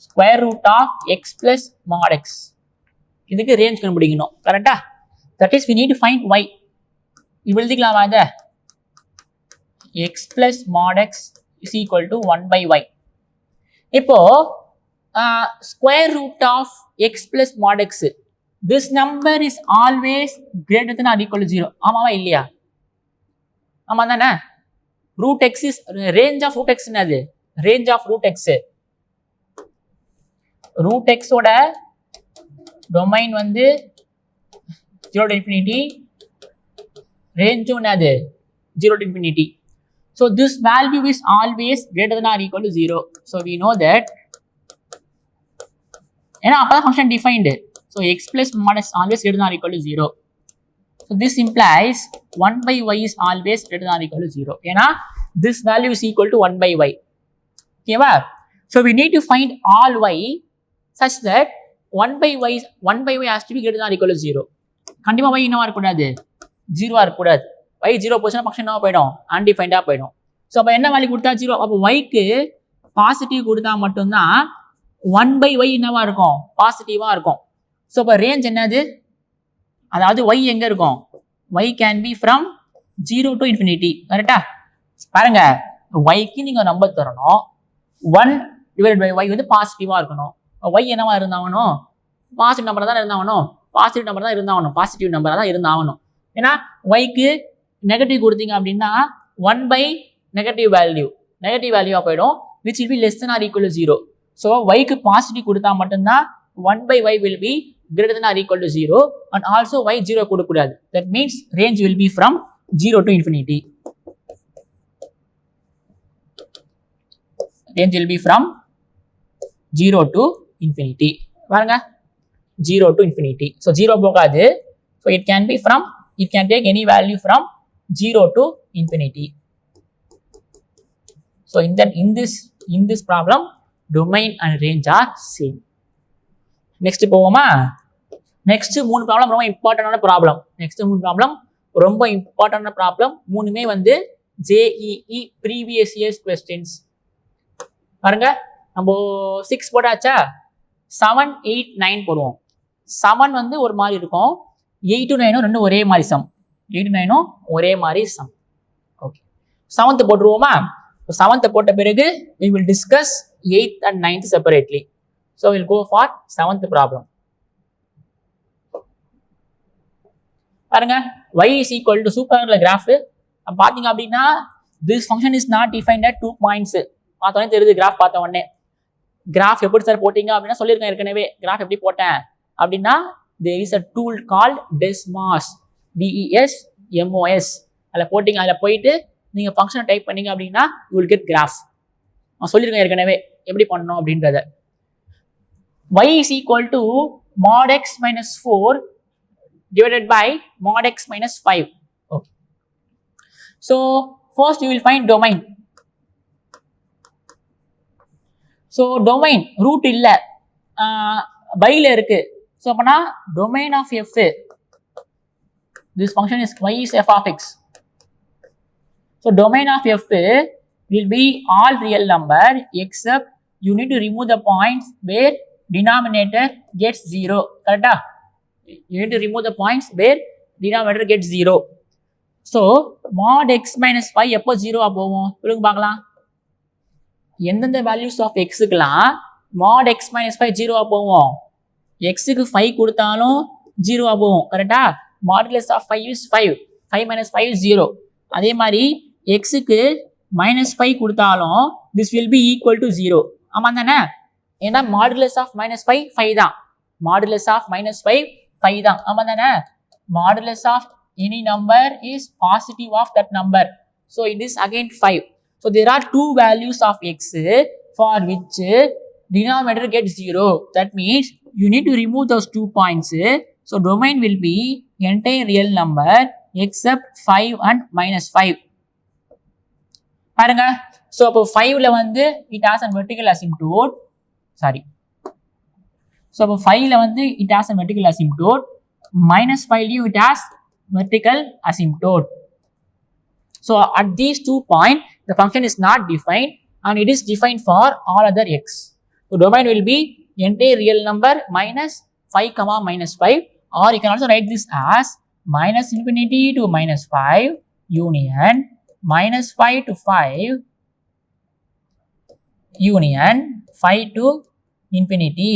square root of x plus mod x. இதுக்கு range கண்டுபிடிக்கணும். கரெக்ட்டா? That is we need to find y. இது எழுதிக்கலாமா இத? x plus mod x is equal to 1 by y. இப்போ square root of x plus mod x, this number is always greater than or equal to 0. ஆமாவா இல்லையா? ஆமா தானே? root x is range of root x என்னது? range of root x. root x ஓட domain வந்து 0 to infinity, range என்னது? 0 to infinity. So this value is always greater than or equal to 0. So we know that ஏன்னா அப்பதான் function defined. So x plus mod x always greater than or equal to 0. So this implies 1 by y is always greater than or equal to 0. ஏன்னா this value is equal to 1 by y. Okay வா? So we need to find all y such that 1 by y has to be greater than or equal to 0. கண்டிப்பா y என்னவா இருக்கக்கூடாது? 0 இருக்கக்கூடாது. y 0 போச்சுன்னா ஃபங்க்ஷன் என்னவா போயிடும்? அன்டிஃபைண்டா போயிடும். ஸோ அப்போ என்ன வேல்யூ கொடுத்தா 0? அப்போ yக்கு பாசிட்டிவ் கொடுத்தா மட்டும்தான் 1 by y என்னவா இருக்கும்? பாசிட்டிவா இருக்கும். ஸோ இப்போ ரேஞ்ச் என்னது? அதாவது y எங்க இருக்கும்? y can be from 0 to infinity. கரெக்டா? பாருங்க, yக்கு நீங்க நம்பர் தரணும். 1 divided by y வந்து பாசிட்டிவா இருக்கணும். y என்னவா இருந்தாகணும்? பாசிட்டிவ் நம்பர் தான் இருந்தாகணும். பாசிட்டிவ் நம்பர் தான் இருந்தாகணும். ஏன்னா yக்கு நெகட்டிவ் கொடுத்தீங்க அப்படின்னா 1 by நெகட்டிவ் வேல்யூவா போயிடும், which will be less than or equal to 0. So yக்கு positive கொடுத்தா மட்டும்தான் 1 by y will be greater than or equal to 0, and also y 0 கொடுக்கக்கூடாது. That means range will be from 0 to infinity. Range will be from 0 to infinity. பாருங்க, 0 to infinity. So 0 போகாது. So it can take any value from 0 to infinity. So in this problem, domain and range are same. Next போவோமா? Next மூணு ப்ராப்ளம் ரொம்ப இம்பார்ட்டன்டான ப்ராப்ளம். மூணுமே வந்து JEE previous years questions. பாருங்க, நம்ம 6 போட்டாச்சா? 7, 8, 9 போடுவோம். 7 வந்து ஒரு மாதிரி இருக்கும், 8 to 9 ரெண்டும் ஒரே மாதிரி சம். 8 to 9 ஒரே மாதிரி சம். Okay, 7th போட்டுருவோமா? 7th போட்ட பிறகு we will discuss 8th and 9th separately. So we'll go for 7th problem. பாருங்க, y is equal to சூப்பர்ல கிராஃப் பாத்தீங்க அப்படின்னா this function is not defined at 2 points. பார்த்தோன்னே தெரியுது, கிராஃப் பார்த்த உடனே. கிராஃப் எப்படி சார் போட்டீங்க அப்படின்னா சொல்லியிருக்கேன் ஏற்கனவே. கிராஃப் எப்படி போட்டேன் அப்படின்னா there is a tool called DESMOS, DESMOS. அதில் போட்டிங்க, அதில் போயிட்டு நீங்கள் ஃபங்க்ஷனை டைப் பண்ணீங்க அப்படின்னா you will get graph. நான் சொல்லியிருக்கேன் ஏற்கனவே எப்படி பண்ணணும் அப்படின்றத. y is equal to mod x minus 4 divided by mod x minus 5. Okay. So first you will find domain. So domain root இல்ல, byல இருக்கு. So அப்பனா domain of f, this function is y is f of x. So domain of f will be all real number except you need to remove the points where denominator gets 0. Correct? You need to remove the points where denominator gets 0. So mod x minus 5 எப்போ 0 போகும் சொல்லுங்க பார்க்கலாம். எந்தெந்த வேல்யூஸ் ஆஃப் எக்ஸுக்கெல்லாம் mod x minus 5 0 போகும்? எக்ஸுக்கு 5 கொடுத்தாலும் 0 போகும். கரெக்டா? modulus of 5 is 5. 5 minus 5 is 0. அதே மாதிரி எக்ஸுக்கு -5 கொடுத்தாலும் this will be equal to 0. ஆமா தானே? ஏன்னா modulus of -5 5 தான். modulus of -5 5 தான். ஆமா தானே? modulus of any number is positive of that number. So it is again 5. So there are two values of x for which denominator gets 0. That means you need to remove those 2 points. So domain will be entire real number except 5 and -5. பாருங்க, ஸோ அப்போ 5ல வந்து it has a vertical asymptote. Sorry, so அப்போ 5ல வந்து it has a vertical asymptote. -5லையும் it has vertical asymptote. So at these 2 points, the function is not defined and it is defined for all other x. So domain will be entire real number minus 5 comma minus 5, or you can also write this as minus infinity to minus 5 union minus 5 to 5 union 5 to infinity.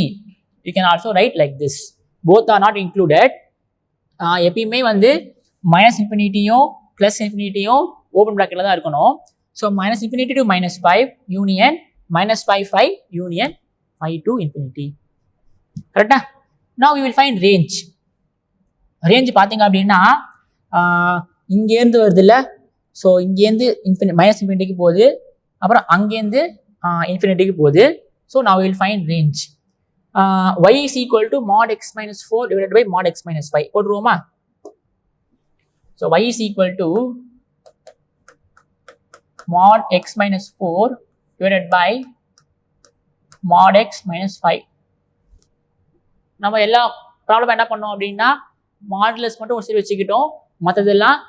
You can also write like this. Both are not included. எப்பயுமே வந்து மைனஸ் இன்ஃபினிட்டியும் ப்ளஸ் இன்ஃபினிட்டியும் ஓப்பன் ப்ராக்கெட்டில் தான் இருக்கணும். So minus infinity to minus 5 union minus 5 union 5 to infinity. கரெக்டா? Now we will find range. Range பார்த்தீங்க அப்படின்னா இங்கேருந்து வருது இல்லை, ஸோ இங்கேருந்து மைனஸ் இன்ஃபினிட்டிக்கு போகுது, அப்புறம் அங்கேருந்து இன்ஃபினிட்டிக்கு போகுது. So now we will find range. Y is equal to mod x minus 4 divided by mod x minus 5 போட்டுருவோமா? So y is equal to mod x minus 4 divided by mod x minus 5. நம்ம எல்லா ப்ராப்ளம் என்ன பண்ணோம் அப்படின்னா மாடுலஸ் மட்டும் ஒரு சைடு வச்சுக்கிட்டோம், மற்றதெல்லாம்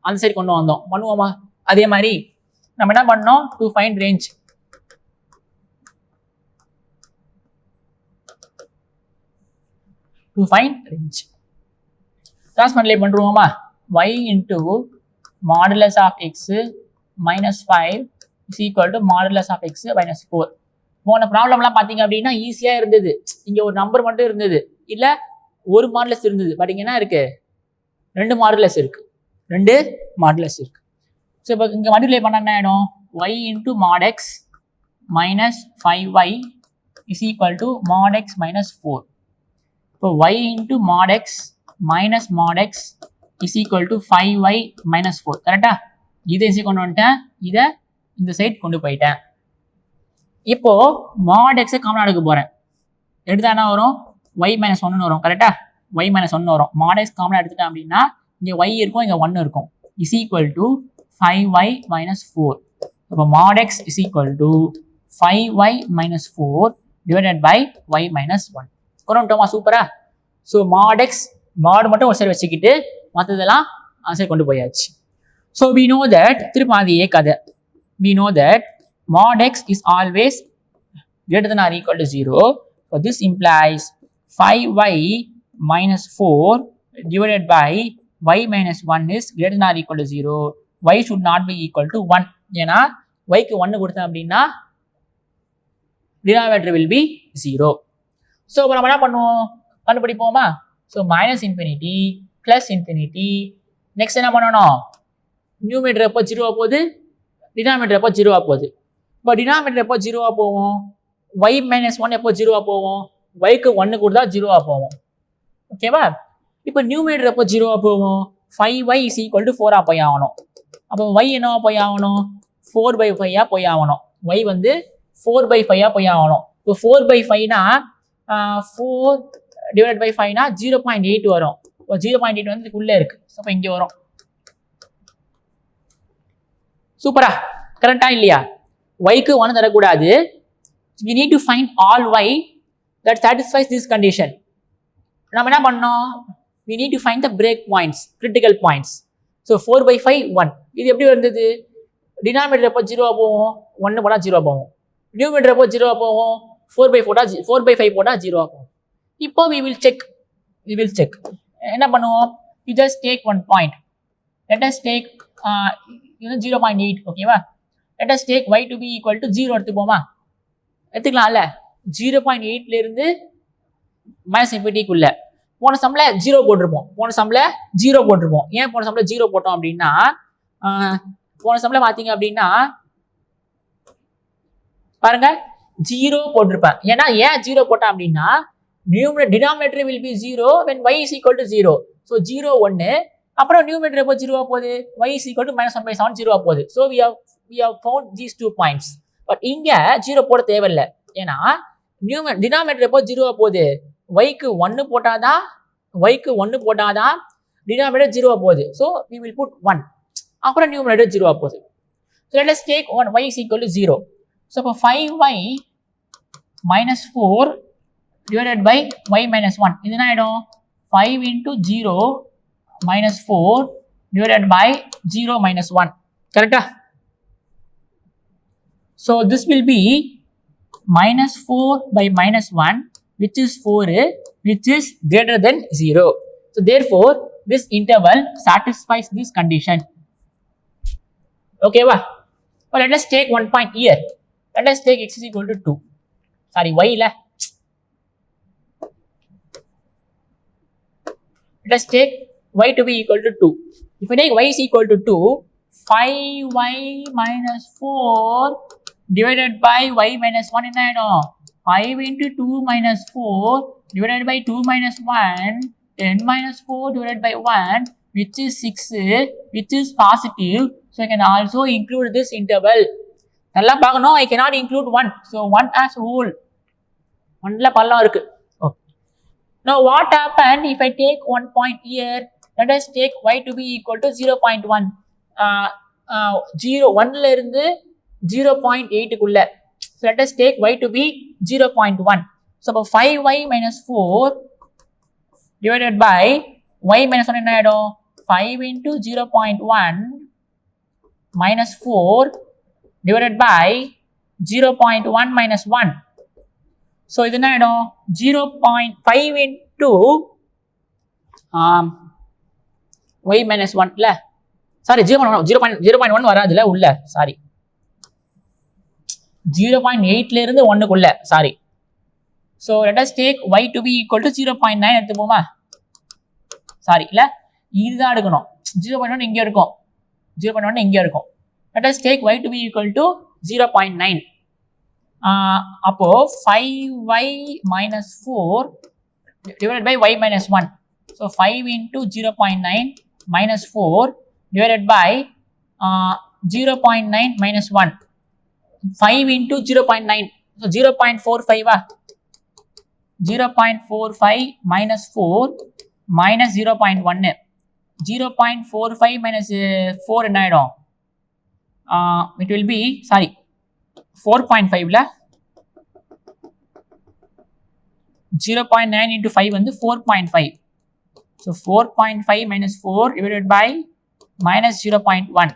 அந்த சைடு கொண்டு வந்தோம். பண்ணுவோமா? அதே மாதிரி நம்ம என்ன பண்ணோம், to find range. To find range. Cross multiply பண்ணுவோமா? Y into modulus of x minus 5 is equal to modulus of x minus 4. போன ப்ராப்ளம்லாம் பார்த்தீங்க அப்படின்னா ஈஸியாக இருந்தது. இங்கே ஒரு நம்பர் மட்டும் இருந்தது, இல்லை ஒரு மாடுலஸ் இருந்தது. பட் இங்கே என்ன இருக்கு, 2 மாடுலஸ் இருக்கு, 2 மாடுலஸ் இருக்கு. ஸோ இப்போ இங்கே மல்டிப்ளை பண்ண என்ன ஆகிடும், y into mod x minus 5y is equal to mod x minus 4. இப்போ y into mod x minus mod x is equal to 5y minus 4. கரெக்டா? இதை இசி கொண்டு வந்துட்டேன், இதை இந்த சைட் கொண்டு போயிட்டேன். இப்போ mod x காமன் எடுக்க போறேன். எடுத்தா என்ன வரும், y minus 1 வரும். கரெக்டா? y minus 1 வரும். mod x காமன் எடுத்துட்டேன் அப்படின்னா இங்கே y இருக்கும், இங்கே 1 இருக்கும். is equal to 5y minus 4. இப்போ mod x is equal to 5y minus 4 divided by y minus 1. கொண்டுட்டோமா? சூப்பரா. ஸோ mod x mod மட்டும் ஒரு சைடு வச்சுக்கிட்டு மற்றதெல்லாம் அந்த சைடு கொண்டு போயாச்சு. ஸோ we know that திரும்ப அதே கதை, we know that mod x is always greater than or equal to 0. So this implies 5y minus 4 divided by y minus 1 is greater than or equal to 0. y should not be equal to 1. ஏன்னா yக்கு 1 கொடுத்தேன் அப்படின்னா denominator will be 0. ஸோ இப்போ நம்ம என்ன பண்ணுவோம், கண்டுபிடிப்போமா? So minus infinity plus infinity, next என்ன பண்ணணும், நியூமரேட்டர் எப்போ 0 போகுது, டினாமினேட்டர் எப்போ 0 போகுது. இப்போ டினாமினேட்டர் எப்போ 0 போவோம், y minus 1 எப்போ 0 போவோம், yக்கு 1 கொடுத்தா 0 போவோம். ஓகேவா? இப்போ நியூமரேட்டர் எப்போ 0 போவோம், 5y is equal to 4 போய் ஆகணும். அப்போ y என்னவா போய் ஆகணும், 4/5 போய் ஆகணும். y வந்து 4/5 போய் ஆகணும். இப்போ 4/5னா 4 divided by 5னா 0.8 வரும். இப்போ 0.8 வந்து இதுக்குள்ளே இருக்கு. ஸோ இப்போ இங்கே வரும். சூப்பரா, கரெக்டா இல்லையா? yக்கு 1 தரக்கூடாது. we need to find all y that satisfies this condition. நம்ம என்ன பண்ணோம், we need to find the break points, critical points. So 4/5 1. இது எப்படி வந்தது, டினாமினேட்டர் எப்போ 0 போவோம், 1 போட்டால் 0 போவோம். நியூமரேட்டர் எப்போ 0 போவோம், 4/5 போட்டால் 0 போவோம். இப்போ we will check. என்ன பண்ணுவோம், you just take one point. Let us take 0.8. ஓகேவா? Let us take y to be equal to 0 எடுத்துப்போமா? எடுத்துக்கலாம்ல. 0.8ல இருந்து மைனஸ் இன்ஃபினிட்டிக்குள்ள போன சம்ல 0 போட்டிருப்போம். ஏன் போன சம்ல 0 போட்டோம் அப்படின்னா, போன சம்ல பாத்தீங்க அப்படின்னா பாருங்க 0 போட்டிருப்பேன். ஏன்னா ஏன் 0 போட்டேன் அப்படின்னா denominator will be 0 when y is equal to 0. So 0 1, அப்புறம் numerator எப்போ 0 போகுது, y is equal to -1/7 0 போகுது. So we have found these 2 points. But இங்க 0 போட தேவையில்லை. ஏன்னா denominator எப்போ 0 போகுது, yக்கு 1 போட்டாதான் denominator 0 போகுது. So we will put 1, அப்புறம் numerator 0 போகுது. So let us take one y is equal to 0. So for 5y minus 4 divided by y minus 1. This is 5 into 0 minus 4 divided by 0 minus 1. Correct? So this will be minus 4 by minus 1, which is 4, which is greater than 0. So therefore, this interval satisfies this condition. Okay, well, let us take one point here. Let us take x is equal to 2. Sorry, y la. Let us take y to be equal to 2. If I take y is equal to 2, 5y minus 4 divided by y minus 1 in 5 into 2 minus 4 divided by 2 minus 1, 10 minus 4 divided by 1, which is 6, which is positive. So I can also include this interval. No, I cannot include 1. So 1 as whole. 1 la pallam irukku. Okay. Now what happened if I take one point here? Let us take y to be equal to 0.1. 1 la irundhu 0.8 kulla. So let us take y to be 0.1. So for 5y minus 4 divided by y minus 1 enna aidum? 5 into 0.1 minus 4 divided by 0.1 minus 1. So இது என்ன ஆயிடும்? 0.5 into y minus 1 இல்ல, சாரி 0.1 வராதுல உள்ள, சாரி 0.8 ல இருந்து 1 குள்ள, sorry. So let us take y to be equal to 0.9 எடுத்துப்போமா? Sorry இல்ல, இதுதான் எடுக்கணும். 0.1 இங்க இருக்கும், 0.1 இங்க இருக்கும். Let us take y to be equal to 0.9. அப்போ 5y minus 4 divided by y minus 1. So 5 into 0.9 minus 4 divided by 0.9 minus 1. 5 into 0.9. So 0.45. 0.45 minus 4 minus 0.1. 0.45 minus 4 என்ன ஆயிடும்? It will be, sorry, 4.5 la. 0.9 into 5 வந்து 4.5. So 4.5 minus 4 divided by minus 0.1.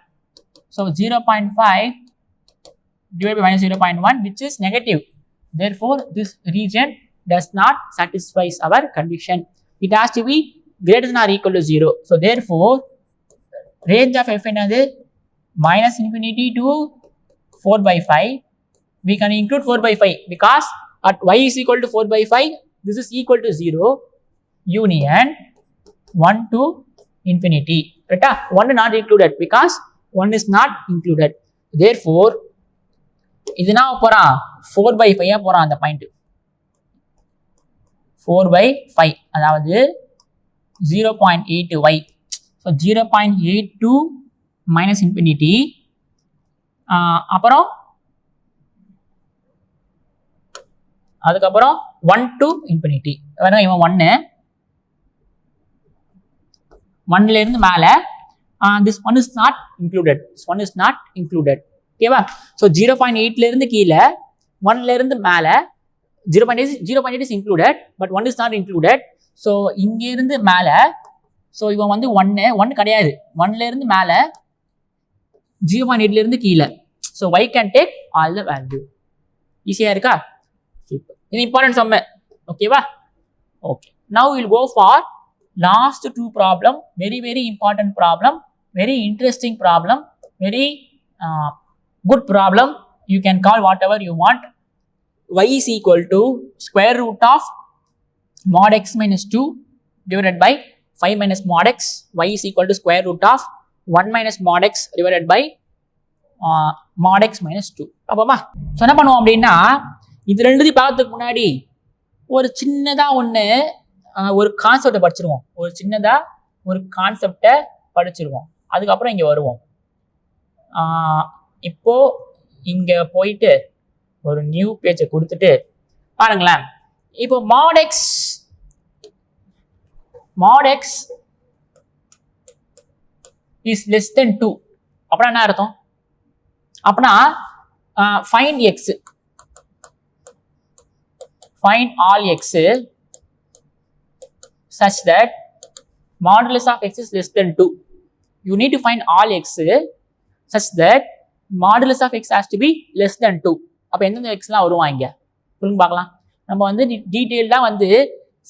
So 0.5 divided by minus 0.1, which is negative. Therefore, this region does not satisfy our condition. It has to be greater than or equal to 0. So therefore, range of f என்னது? Minus infinity to 4 by 5. We can include 4 by 5 because at y is equal to 4 by 5, this is equal to 0, union 1 to infinity. Right? 1 not included because 1 is not included. Therefore, இது என்ன போறான்? 4 by 5 போறான் அந்த பாயிண்ட். 4 by 5 அதாவது 0.8y. So 0.82 minus infinity. அப்புறம் அதுக்கப்புறம் 1 to infinity. வேணும் இவன் 1 1ல இருந்து மேல, this one is not included. This one is not included. ஓகேவா? ஸோ 0.8ல இருந்து கீழே, 1ல இருந்து மேல 0.8 is included, but 1 is not included. So இங்க இருந்து மேல, ஸோ இவன் வந்து 1 கிடையாது. 1ல இருந்து மேல, 0.8ல இருந்து கீழே. So y can take all the value. ஈஸியா இருக்கா? சூப்பர். இது இம்பார்ட்டன்ட் சம். ஓகேவா? Okay. Now we'll go for last two problem. Very very important problem. Very interesting problem. Very good problem. You can call whatever you want. Y is equal to square root of mod x minus 2 divided by 5 minus mod x. Y is equal to square root of 1 minus mod x divided by mod x minus 2. அப்போமா so என்ன பண்ணுவோம் அப்படின்னா, இது ரெண்டுத்தையும் பார்க்கறதுக்கு முன்னாடி ஒரு சின்னதா ஒரு கான்செப்டை படிச்சிருவோம். ஒரு சின்னதா ஒரு கான்செப்டை படிச்சிருவோம். அதுக்கப்புறம் இங்க வருவோம். இப்போ இங்க போயிட்டு ஒரு நியூ பேஜை கொடுத்துட்டு பாருங்களேன். இப்போ mod x is less than 2. அப்புறம் என்ன அர்த்தம்? அப்பனா find x, find all x such that modulus of x is less than 2. You need to find all x such that modulus of x has to be less than 2. அப்ப எந்தெந்த எக்ஸ்லாம் வருவாங்க இங்க சொல்லுங்க பார்க்கலாம். நம்ம வந்து டீட்டெயில்டா வந்து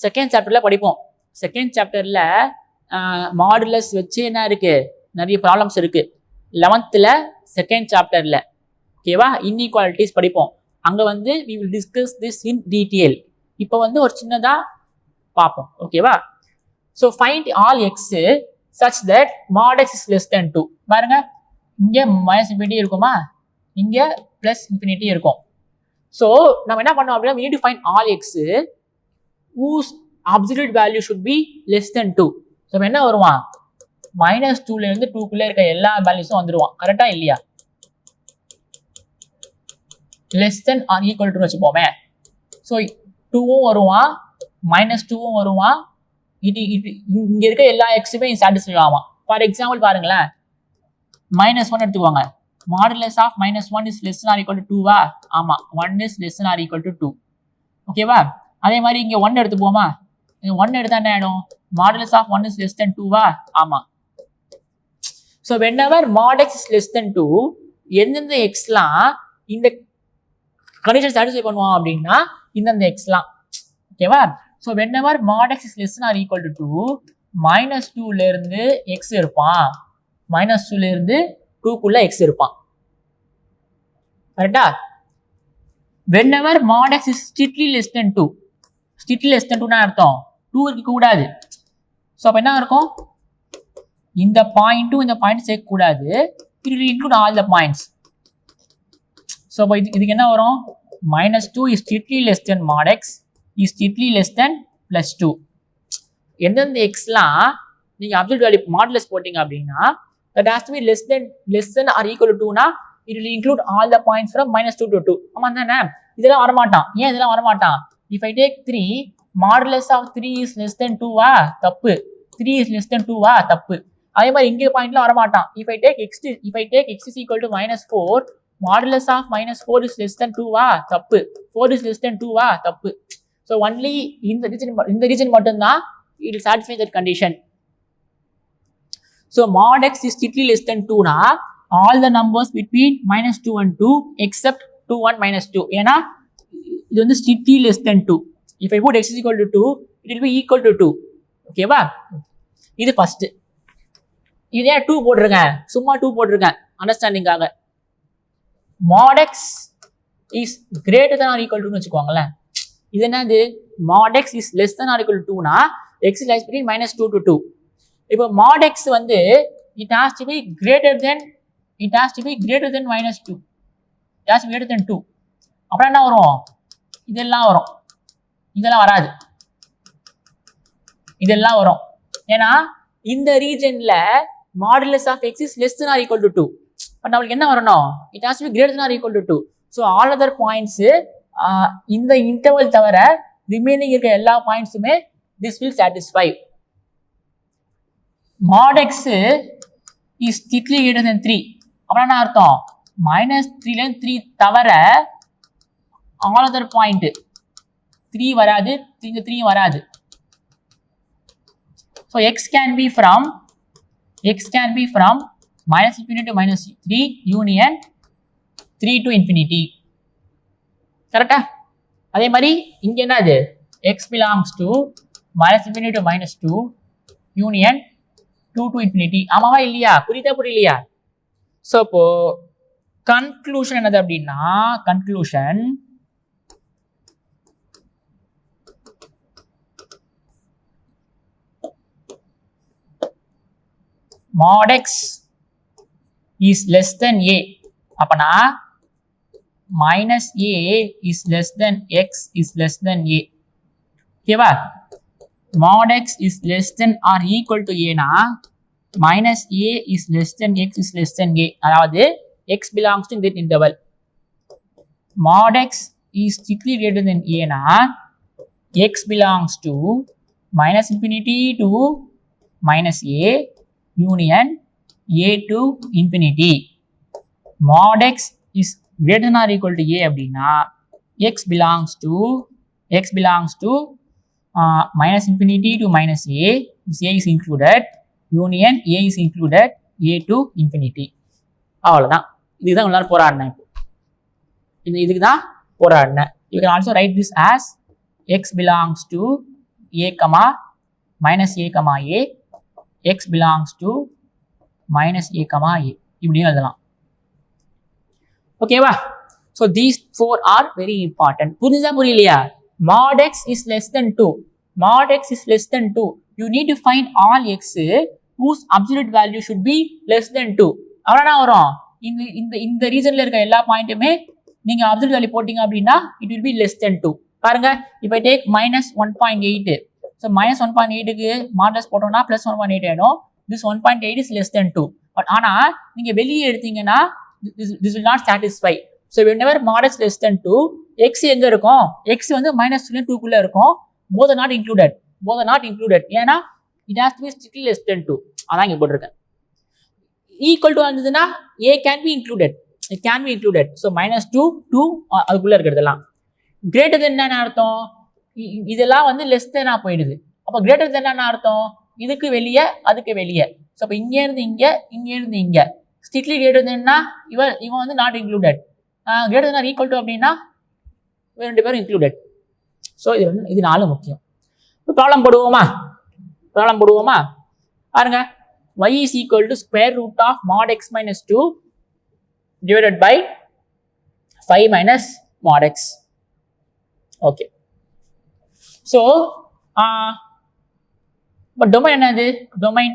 செகண்ட் சாப்டர்ல படிப்போம். செகண்ட் சாப்டர்ல மாடுலஸ் வச்சு என்ன இருக்கு, நிறைய ப்ராப்ளம்ஸ் இருக்கு. 11th செகண்ட் சாப்டர்ல ஓகேவா இன்இக்வாலிட்டிஸ் படிப்போம். அங்க வந்து we will discuss this in detail. இப்போ வந்து ஒரு சின்னதா பார்ப்போம் ஓகேவா. So find all x such that mod x is less than 2. பாருங்க இங்க மைனஸ் இன்ஃபினிட்டி இருக்குமா, இங்க பிளஸ் இன்ஃபினிட்டி இருக்கும். ஸோ நம்ம என்ன பண்ணோம் அப்படின்னா we need to find all x whose absolute value should be less than 2. So என்ன வருவான், -2ல இருந்து 2க்குள்ள இருக்க எல்லா வேல்யூஸும் வந்துருவான். கரெக்டா இல்லையா? less than or equal to வச்சுப்போமே. ஸோ 2வும் வருவான், -2வும் வருவான். இங்க இருக்க எல்லா எக்ஸுமே சாட்டிஸ்ஃபை ஆகும். ஃபார் எக்ஸாம்பிள் பாருங்களேன், -1 எடுத்துக்கோங்க. Modulus of -1 is less or equal to 2வா? ஆமா, 1 is less or equal to 2. ஓகேவா? அதே மாதிரி இங்க 1 எடுத்துப்போமா. 1 எடுத்தா என்ன ஆயிடும், modulus of 1 is less then 2வா? ஆமா. So whenever mod x is less than 2, எந்தெந்த எக்ஸ்லாம் இந்த கண்டிஷன் சாட்டிஸ்ஃபை பண்ணுவான் அப்படின்னா இந்தந்த எக்ஸ்லாம் ஓகேவா. So whenever mod x is less or equal to 2, -2ல இருந்து x இருப்பான், -2ல இருந்து 2க்குள்ள x இருப்பான். கரெக்டா? whenever mod x is strictly less than 2, strictly less than 2னா அர்த்தம் 2 இருக்க கூடாது. ஸோ அப்போ என்ன இருக்கும், இந்த பாயிண்ட்டும் இந்த பாயிண்ட் சேர்க்க கூடாது. it will include all the points. So அப்போ இதுக்கு என்ன வரும், -2 is strictly less than mod x is strictly less than +2. எந்தெந்த எக்ஸ்லாம் நீங்க அப்சல்யூட் வேல்யூ மாடுலஸ் போட்டீங்க அப்படின்னா that has to be less than or equal to 2னா it will include all the points from -2 to 2. ஆமா தானே? இதெல்லாம் வரமாட்டான். ஏன் இதெல்லாம் வரமாட்டான்? if I take 3, modulus of 3 is less than 2வா? தப்பு. 3 is less than 2வா? தப்பு. அதே மாதிரி இங்கே பாயிண்ட்லாம் வரமாட்டான். if I take x is equal to -4, modulus of -4 is less than 2வா? தப்பு. 4 is less than 2வா? தப்பு. So only இந்த region மட்டும்தான் it will satisfy that condition. So mod x is strictly less than 2னா all the numbers between -2 and 2 except 2 and -2. ஏன்னா இது வந்து strictly less than 2. if I put x is equal to 2, it will be equal to 2. ஓகேவா? இது ஃபர்ஸ்ட். இது ஏன் 2 போட்டிருக்கேன், சும்மா 2 போட்டிருக்கேன் அண்டர்ஸ்டாண்டிங்காக. mod x is greater than or equal to வச்சுக்கோங்களேன். இது என்னது, mod x is less than or equal to 2னா x lies between -2 to 2. இப்போ mod x வந்து it has to be greater than -2, it has to be greater than 2. அப்புறம் என்ன வரும், இதெல்லாம் வரும், இதெல்லாம் வராது, இதெல்லாம் வரும். ஏன்னா இந்த ரீஜன்ல modulus of x is less than or equal to 2. But நம்மளுக்கு என்ன வரணும், it has to be greater than or equal to 2. So all other points இந்த இன்டர்வல் தவிர ரிமைனிங் இருக்க எல்லா பாயிண்ட்ஸுமே this will satisfy. mod x is strictly greater than 3. அப்புறம் என்ன அர்த்தம், -3ல இருந்து 3 தவிர all other point 3 வராது, இந்த 3 வராது. So x can be from -infinity to -3 union 3 to infinity. கரெக்டா? அதே மாதிரி இங்க என்னது, x belongs to -infinity to -2 union 2 to infinity. ஆமாவா இல்லையா? புரியலையா? ஸோ இப்போ கன்க்ளூஷன் என்னது அப்படின்னா, conclusion mod x is less than a. அப்பனா -a is less than x is less than a. ஓகேவா? mod x is less than or equal to a னா -a is less than x is less than a. அதாவது x belongs to that interval. mod x is strictly greater than a னா x belongs to -infinity to -a union a to infinity. mod x is greater than or equal to a அப்படின்னா x belongs to minus infinity to minus a. This a is included, union a is included, a to infinity. அவ்வளோதான். இதுக்கு தான் எல்லாரும் போராடினேன். இதுக்கு தான் போராடினேன். You can also write this as x belongs to a comma minus a comma a, x belongs to minus a comma a. இப்படியும் எழுதலாம். ஓகேவா? So these four are very important. புரிஞ்சா புரியலையா? Mod x is less than 2. Mod x is less than 2. You need to find all x whose absolute value should be less than 2. அவ்வளோதான் வரும். இந்த ரீசன்ல இருக்க எல்லா பாயிண்ட்டுமே நீங்க அப்சல்யூட் வேல்யூ போட்டீங்க அப்படின்னா it will be less than 2. பாருங்க, இப்போ டேக் minus 1.8. ஸோ minus 1.8க்கு மாடலஸ் போட்டோம்னா plus 1.8 ஆயிடும். This 1.8 is less than 2. But ஆனால் நீங்க வெளியே எடுத்தீங்கன்னா this will not satisfy. So whenever mod x less than 2, x எங்க இருக்கும்? x வந்து -2 குள்ள இருக்கும். both are not included. ஏன்னா it has to be strictly less than 2. அதான் இங்க போட்டிருக்கேன். equal to இருந்ததுன்னா a can be included. It can be included. So -2 அதுக்குள்ள இருக்கிறதெல்லாம். greater than என்ன அர்த்தம்? இதெல்லாம் வந்து less than போயிடுது. அப்போ greater than என்ன அர்த்தம்? இதுக்கு வெளியே அதுக்கு வெளியே. ஸோ அப்போ இங்கே இருந்து இங்கே strictly greater than இவன் வந்து not included. greater than or equal to அப்படின்னா ரெண்டு பேரும் included. ஸோ இது 4 முக்கியம். ப்ராப்ளம் போடுவோமா? பாருங்க, y is equal to square root of mod x minus 2 divided by 5 minus mod x. Okay. So, but domain என்னது? domain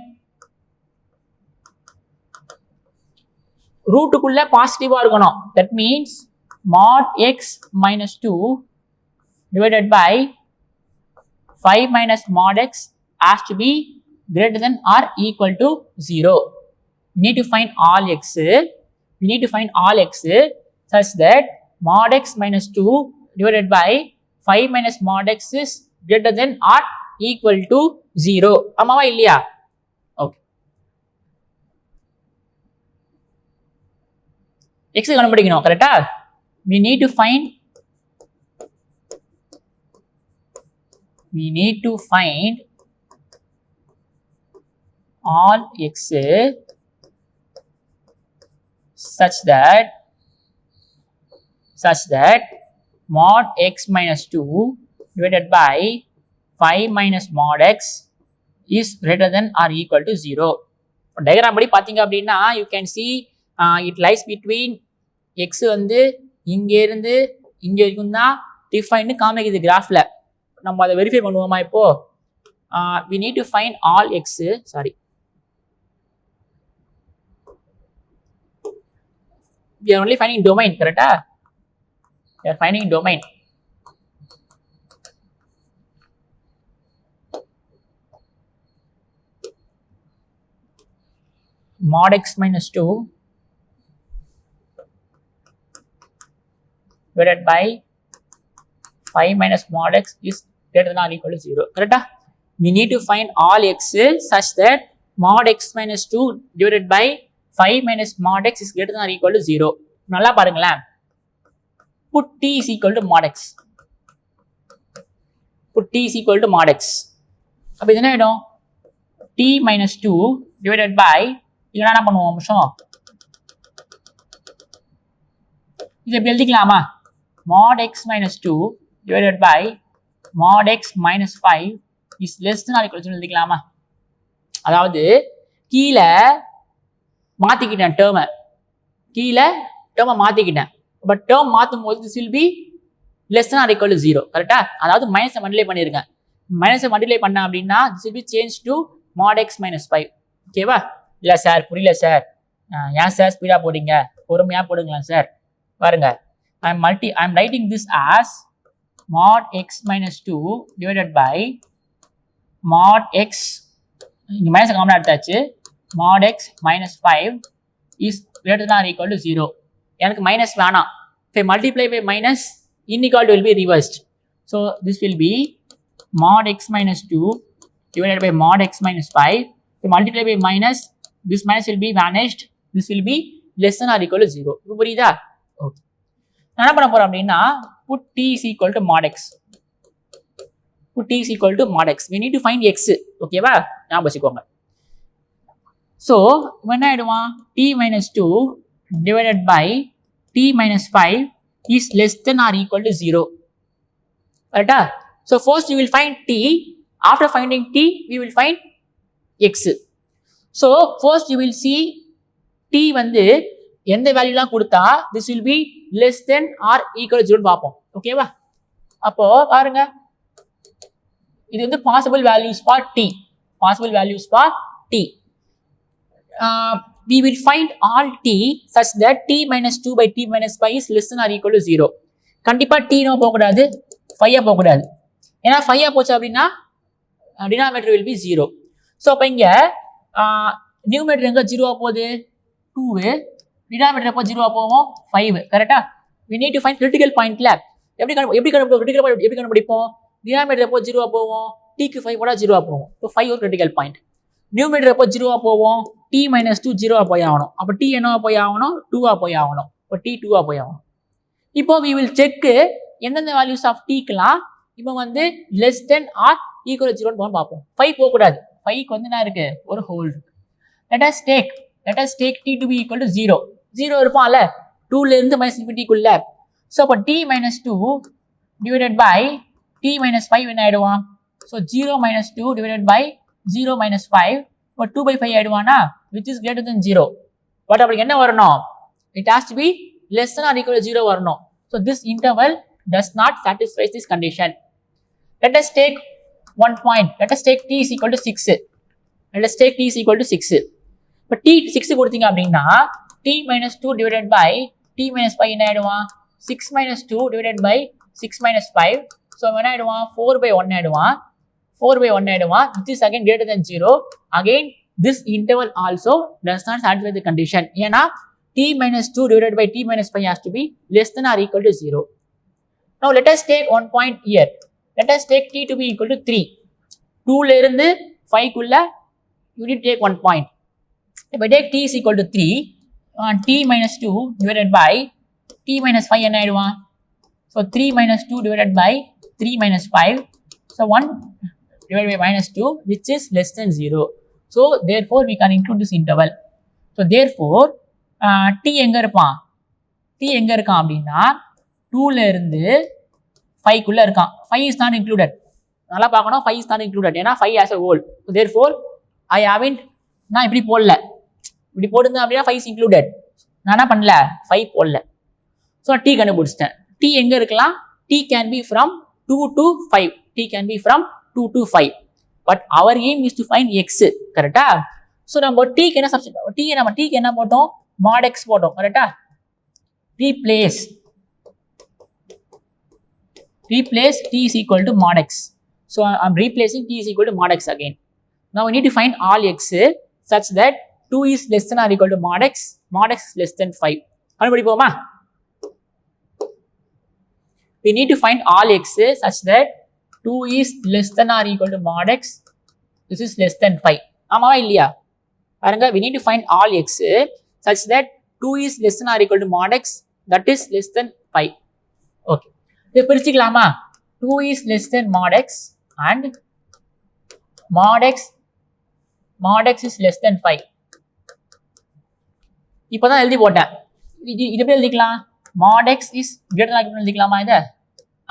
ரூட்டுக்குள்ள பாசிட்டிவா இருக்கணும். That means mod x minus 2 divided by 5 minus mod x has to be greater than or equal to 0. We need to find all x. Such that mod x minus 2 divided by 5 minus mod x is greater than or equal to 0. ஆமாவா இல்லையா? ஓகே. x கண்டுபிடிக்கணும். கரெக்டா? we need to find all x such that mod x minus 2 divided by 5 minus mod x is greater than or equal to 0. diagram படி பாத்தீங்க அப்படின்னா you can see it lies between x வந்து இங்க இருந்து இங்க வரைக்கும் தான் டிஃபைன் காமிக்குது கிராஃப்ல. நம்ம அதை வெரிஃபை பண்ணுவோமா இப்போ? we need to find all x. we are only finding domain. correct? we are finding domain. mod x minus 2 divided by 5 minus mod x is greater than or equal to 0. correct? we need to find all x such that mod x minus 2 divided by 5 minus mod x is greater than or equal to 0. நல்லா பாருங்களேன். put t is equal to mod x. அப்ப இது என்ன ஆயிடும்? t minus 2 divided by இல்லைன்னா என்ன பண்ணுவோம் நிமிஷம்? இது எப்படி எழுதிக்கலாமா? mod x minus 2 divided by mod x minus 5 is less than or equal to எழுதிக்கலாமா? அதாவது கீழே மாத்திக்கிட்டேன் டேர்மை மாத்திக்கிட்டேன். பட் டேர்ம் மாற்றும் போது this will be less than or equal to 0. கரெக்டா? அதாவது மைனஸை மல்டிப்ளை பண்ணியிருக்கேன். மைனஸை மல்டிப்ளை பண்ண அப்படின்னா this will be changed to mod x minus 5. ஓகேவா? இல்லை சார் புரியல சார், ஏன் சார் ஸ்பீடாக போடுங்க, பொறுமையாக போடுங்களா சார். பாருங்க, I'm writing this as mod x minus 2 divided by mod x, இங்கே மைனஸ் காமனாக எடுத்தாச்சு, mod x minus 5 is greater than or equal to 0. எனக்கு மைனஸ் வேணாம். If I multiply by minus, inequality will be reversed. So this will be mod x minus 2 divided by mod x minus 5. If I multiply by minus, this minus will be vanished. This will be less than or equal to 0. இப்போ புரியுதா? ஓகே. நான் என்ன பண்ண போறேன் அப்படின்னா put t is equal to mod x. Put t is equal to mod x. We need to find x. ஓகேவா? ஞாபகம் வச்சுக்கோங்க. So, என்ன ஆயிடுவான்? t minus 2 divided by t minus 5 is less than or equal to 0. Right? So, first you will find t. After finding t, we will find x. So, first you will see t வந்து எந்த வேல்யூலாம் கொடுத்தா this will be less than or equal to 0 பார்ப்போம். ஓகேவா? அப்போ பாருங்க இது வந்து possible values for t. Possible values for t. We will find all t such that t minus 2 by t minus 5 is less than or equal to 0. கண்டிப்பா t நோ போகக்கூடாது 5 போகக்கூடாது. ஏன்னா 5 போச்சு அப்படின்னா denominator will be 0. ஸோ அப்போ இங்கே நியூமரேட்டர் எங்கே 0 போகுது 2, denominator எப்போ 0 போவோம் 5. கரெக்டா? we need to find critical pointல எப்படி கண்டுபிடிப்போம் denominator எப்போ 0 போவோம் t க்கு 5 போட 0 போவோம். இப்போ 5 ஒரு critical point. நியூமரேட்டர் எப்போ 0 போவோம் t minus 2 0 போய் ஆகணும். அப்போ t என்னவா போய் ஆகணும் 2 போய் ஆகணும். இப்போ t 2 போய் ஆகணும். இப்போ we will check எந்தெந்த values of t க்குலாம் இப்போ வந்து less than or equal to 0 ன்னு பார்ப்போம். 5 போக கூடாது. 5 க்கு வந்து என்ன இருக்கு ஒரு ஹோல் இருக்கு. let us take t to be equal to 0. 0 இருப்பான்ல 2 ல இருந்து minus infinity குள்ள. சோ அப்ப t minus 2 divided by t minus 5 என்ன ஆயிடுவான்? so 0 minus 2 divided by 0 minus 5 இப்போ 2 by 5 ஆயிடுவானா which is greater than 0. But அப்படி என்ன வரணும்? it has to be less than or equal to 0 வரணும். so this interval does not satisfy this condition. Let us take one point. Let us take t is equal to 6. Let us take t is equal to 6. But t 6 கொடுத்தீங்க அப்படின்னா t minus 2 divided by t minus 5 என்ன ஆயிடுவான் 6 minus 2 divided by 6 minus 5. So என்ன ஆயிடுவான் 4 by 1 ஆயிடுவான் 4 by 1 ஆயிடுவான் which is again greater than 0. Again this interval also does not satisfy the condition. ஏன்னா t minus 2 divided by t minus 5 has to be less than or equal to 0. Now let us take one point here. Let us take t to be equal to 3. 2 ல இருந்து 5 குள்ள you need to take one point. If I take t is equal to 3 t minus 2 divided by t minus 5 என்ன ஆயிடுவான்? So 3 minus 2 divided by 3 minus 5. So 1 divided by minus 2 which is less than 0. So therefore we can include this interval. So therefore t எங்க இருப்பான்? t எங்க இருக்கான் அப்படின்னா 2 ல இருந்து 5 குள்ள இருக்கான். 5 is not included. நல்லா பார்க்கணும் 5 is not included. ஏன்னா 5 as a whole. So therefore I haven't நான் இப்படி போடல. இப்படி போடுங்க அப்படின்னா 5 is included. நான் என்ன பண்ணல 5 போடல. ஸோ t கண்டுபிடிச்சிட்டேன். t எங்க இருக்கலாம்? t can be from 2 to 5. t can be from 2 to 5. But our aim is to find x. கரெக்டா? ஸோ நம்ம t க்கு என்ன சப்ஸ்டிட்யூட் நம்ம t க்கு என்ன போட்டோம்? mod x போட்டோம். கரெக்டா? replace t is equal to mod x. So I'm replacing t is equal to mod x again. Now we need to find all x such that 2 is less than or equal to mod x is less than 5. கண்டுபிடிப்போமா? We need to find all x such that 2 is less than or equal to mod x. This is less than 5. ஆமாவா இல்லையா? பாருங்க we need to find all x such that 2 is less than or equal to mod x that is less than 5. Okay. இதை பிரிச்சுக்கலாமா? 2 is less than mod x and mod x is less than 5. இப்போதான் எழுதி போட்டேன். இது எப்படி எழுதிக்கலாம்? mod x is greater than or equal to எழுதிக்கலாமா இதை?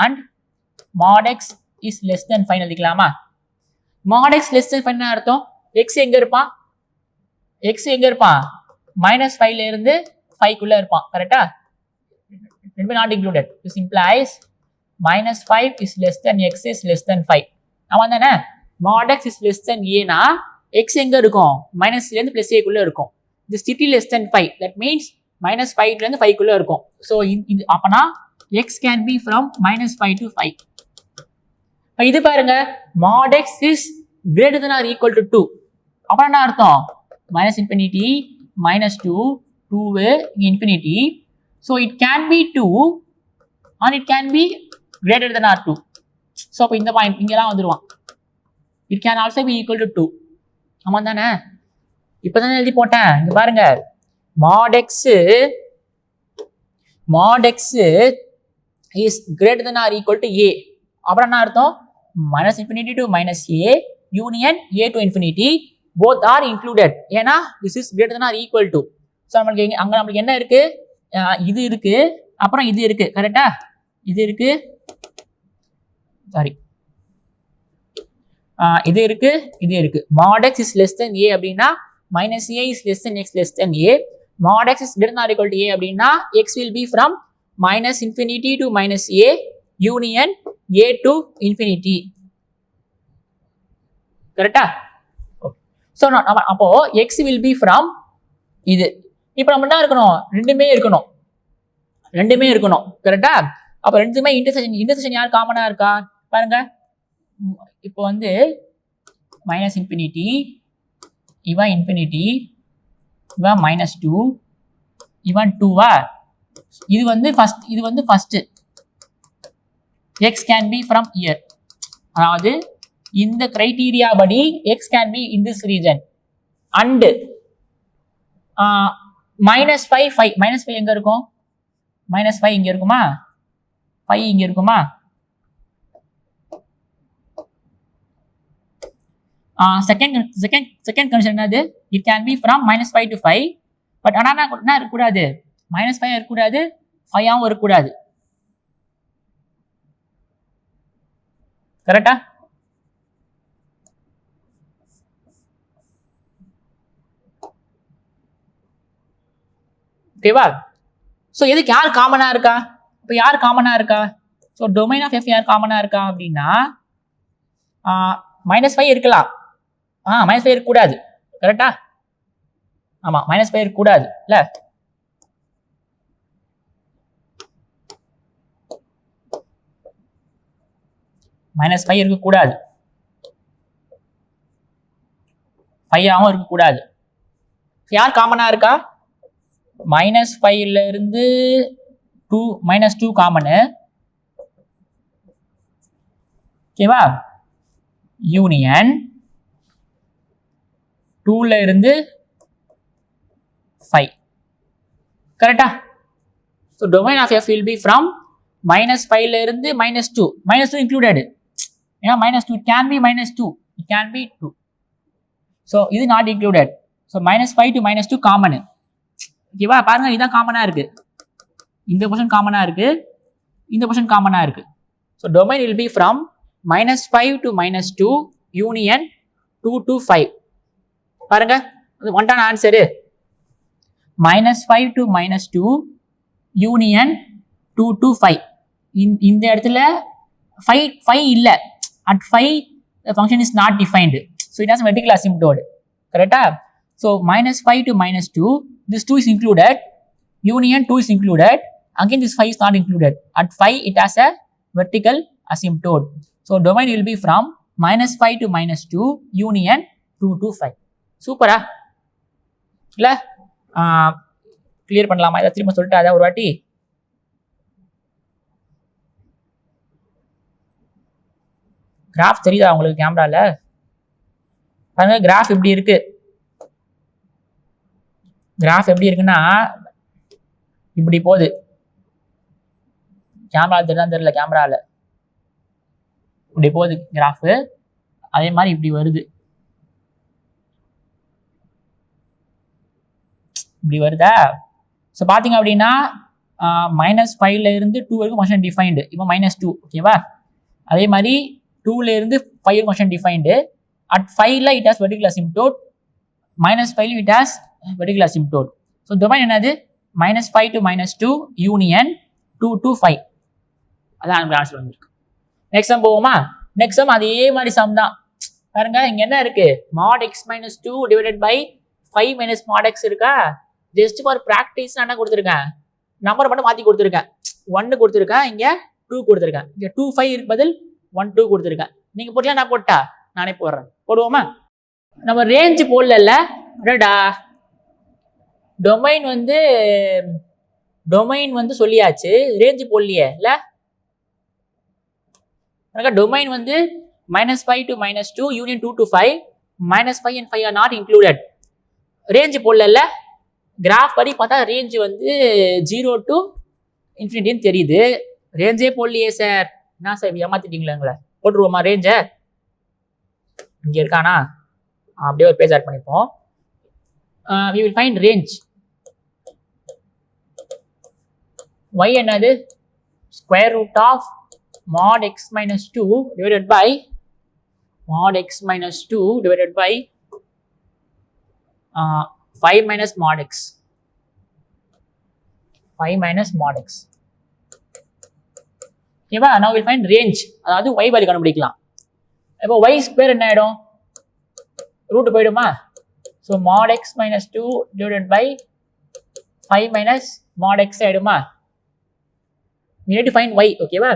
and mod x is less than 5 எழுதிக்கலாமா? mod x less than 5 என்ன அர்த்தம்? x எங்க இருப்பான்? minus 5 ல இருந்து 5 குள்ள இருப்பான். கரெக்டா? not included. This implies minus 5 is less than x is less than 5. ஆமா தானே? mod x is less than a னா x எங்க இருக்கும்? minus ல இருந்து plus a குள்ள இருக்கும். This city less than 5. That means minus 5 ல இருந்து 5 குள்ள இருக்கும். So இது அப்பனா x can be from minus 5 to 5. இது பாருங்க mod x is greater than or equal to 2. அப்ப என்ன அர்த்தம்? minus infinity minus 2 infinity. So it can be 2 and it can be greater than or 2. So அப்ப இந்த பாயிண்ட் இங்கலாம் வந்துருவான். It can also be equal to 2. ஆமா தானே? இப்பதான் எழுதி போட்டேன். இங்க பாருங்க mod x is greater than or equal to a. அப்புறம் என்ன அர்த்தம்? minus infinity to minus a union a to infinity both are included. ஏன்னா this is greater than or equal to. So நம்மளுக்கு என்ன இருக்கு? இது இருக்கு, அப்புறம் இது இருக்கு, கரெக்டா? இது இருக்கு, சாரி, இது இருக்கு, இது இருக்கு. mod x is less than a அப்படின்னா minus a is less than x less than a. mod x is greater than or equal to a அப்படின்னா x will be from minus infinity to minus a union a to infinity. கரெக்டா? ஸோ அப்போ x will be from இது. இப்போ நம்ம என்ன இருக்கணும்? ரெண்டுமே இருக்கணும், கரெக்டா? அப்போ ரெண்டுமே இன்டர்செக்ஷன் யார் காமனா இருக்கா பாருங்க. இப்போ வந்து மைனஸ் இன்ஃபினிட்டி, இவன் இன்ஃபினிட்டி, இவன் -2, இவன் 2வா? இது வந்து first x can be from here. அதாவது இந்த கிரைட்டீரியா படி x can be in this region and -5 எங்க இருக்கும்? -5 இங்க இருக்குமா? 5 இங்க இருக்குமா? செகண்ட் கண்டிஷன் என்னது? it can be from -5 to 5. But ஆனா என்ன இருக்கக்கூடாது? -5 இருக்கக்கூடாது, 5ஆவும் இருக்கக்கூடாது. கரெக்டா? ஓகேவா? ஸோ எதுக்கு யார் காமனா இருக்கா? இப்போ யார் காமனா இருக்கா? ஸோ டொமைன் ஆஃப் எஃப் யார் காமனா இருக்கா அப்படின்னா -5 இருக்கலாம், -5 இருக்கக்கூடாது, கரெக்டா? ஆமா, -5 இருக்கக்கூடாது இல்ல? -5 இருக்கக்கூடாது, 5ஆவும் இருக்கக்கூடாது. யார் காமனா இருக்கா? -5ல இருந்து -2 காமனு, ஓகேவா? யூனியன் 2ல இருந்து 5, கரெக்டா? So domain of f will be from -5ல இருந்து -2 இன்க்ளூடட். ஏன்னா -2 it can be -2, it can be 2. So இது not included. So -5 to -2 common, ஓகேவா? பாருங்க, இதுதான் காமனா இருக்கு, இந்த போர்ஷன் காமனா இருக்கு, இந்த போர்ஷன் காமனா இருக்கு. So domain will be from -5 to -2 union 2 to 5. பாருங்க, அது ஒன்டான ஆன்சரு. -5 to -2 union 2 to 5. இந்த இடத்துல 5 இல்லை, at 5 the function is not defined, so it has a vertical asymptote, கரெக்டா? So -5 to -2, this 2 is included, union 2 is included, again this 5 is not included. At 5 it has a vertical asymptote. So domain will be from -5 to -2 union 2 to 5. சூப்பரா இல்ல? கிளியர் பண்ணலாமா? இதை திரும்ப சொல்லிட்டு அதான் ஒரு வாட்டி. கிராஃப் தெரியுதா உங்களுக்கு கேமரால? பாருங்க, கிராஃப் எப்படி இருக்கு. கிராஃப் எப்படி இருக்குன்னா இப்படி போகுது. கேமரா தெரியல, கேமரால இப்படி போகுது கிராஃப். அதே மாதிரி இப்படி வருது, இப்படி வருதா? ஸோ பார்த்தீங்க அப்படின்னா -5ல இருந்து 2 வரைக்கும் ஃபங்க்ஷன் டிஃபைன்டு, இப்போ -2, ஓகேவா? அதே மாதிரி 2ல இருந்து 5 வரைக்கும் ஃபங்க்ஷன் டிஃபைன்டு. அட் 5ல இட் ஹாஸ் வெர்டிகல் அசிம்ப்டோட், -5ல it has vertical asymptote. So domain என்னது? -5 to -2 யூனியன் 2 to 5. அதான் நமக்கு ஆன்சர் வந்துருக்கு. நெக்ஸ்ட் சம் போவோமா? நெக்ஸ்ட் சம் அதே மாதிரி சம் தான். பாருங்க, இங்க என்ன இருக்கு? mod x - 2 divided by 5 minus mod x இருக்கா? ஜஸ்ட் ஃபார் ப்ராக்டிஸ் என்ன கொடுத்துருக்கேன்? நம்பர் மட்டும் மாற்றி கொடுத்துருக்கேன். 1 கொடுத்துருக்கேன், இங்க 2 கொடுத்துருக்கேன். இங்க 2 5 இருக்கு பதில் 1 2 கொடுத்துருக்கேன். நீங்க போட்டல, நான் போட்டா? நானே போடுறேன். போடுவோமா? நம்ம ரேஞ்ச் போடல, அடடா. டொமைன் வந்து சொல்லியாச்சு, ரேஞ்ச் போடலையே இல்ல? டொமைன் வந்து -5 to -2 union 2 to 5, -5 and 5 are not included. Range போடல, கிராஃப் படி பார்த்தா ரேஞ்ச் வந்து 0 to infinity தெரியுது. ரேஞ்சே போடலையே சார், என்ன சார் ஏமாத்திட்டீங்களா எங்களை? போட்டுருவோமா ரேஞ்சை? இங்க இருக்கானா? அப்படியே ஒரு பேஜ் ஆட் பண்ணிப்போம். we will find range. y என்னது? square root of mod x minus 2 divided by mod x minus 2 divided by 5 minus mod x. 5 minus mod x. ஓகேவா? now we'll find range. அதாவது y வேல்யூ கண்டுபிடிக்கலாம். இப்போ y ஸ்கொயர் என்ன ஆயிடும்? ரூட் போயிடுமா? So mod x minus 2 divided by 5 minus mod x ஆயிடுமா? we need to find y. ஓகேவா?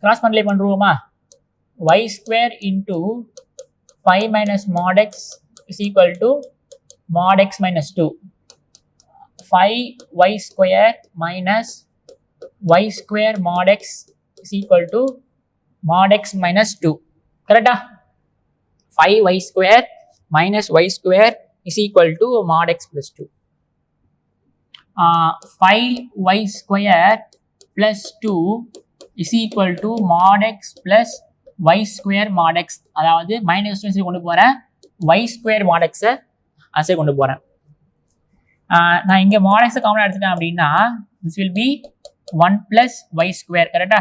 கிராஸ் மல்டிப்ளை பண்ணுவோமா? y square into 5 minus mod x is equal to mod x minus 2. 5y square minus y square mod x is equal to mod x minus 2. Correct? 5y square minus y square is equal to mod x plus 2. 5y square plus 2 is equal to mod x plus y square mod x. அதாவது மைனஸ் கொண்டு போறேன், y square mod x அசை கொண்டு போறேன். நான் இங்க mod x காமனா எடுத்துட்டேன் அப்படின்னா this will be 1 plus y square. கரெக்டா?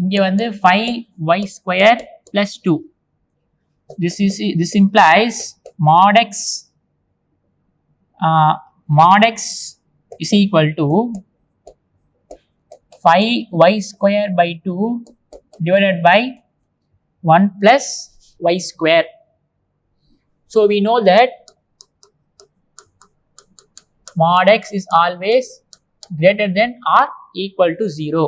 இங்க வந்து 5y square plus 2. This implies mod x is equal to 5y square by 2 divided by 1 plus y square. So we know that mod x is always greater than or equal to 0.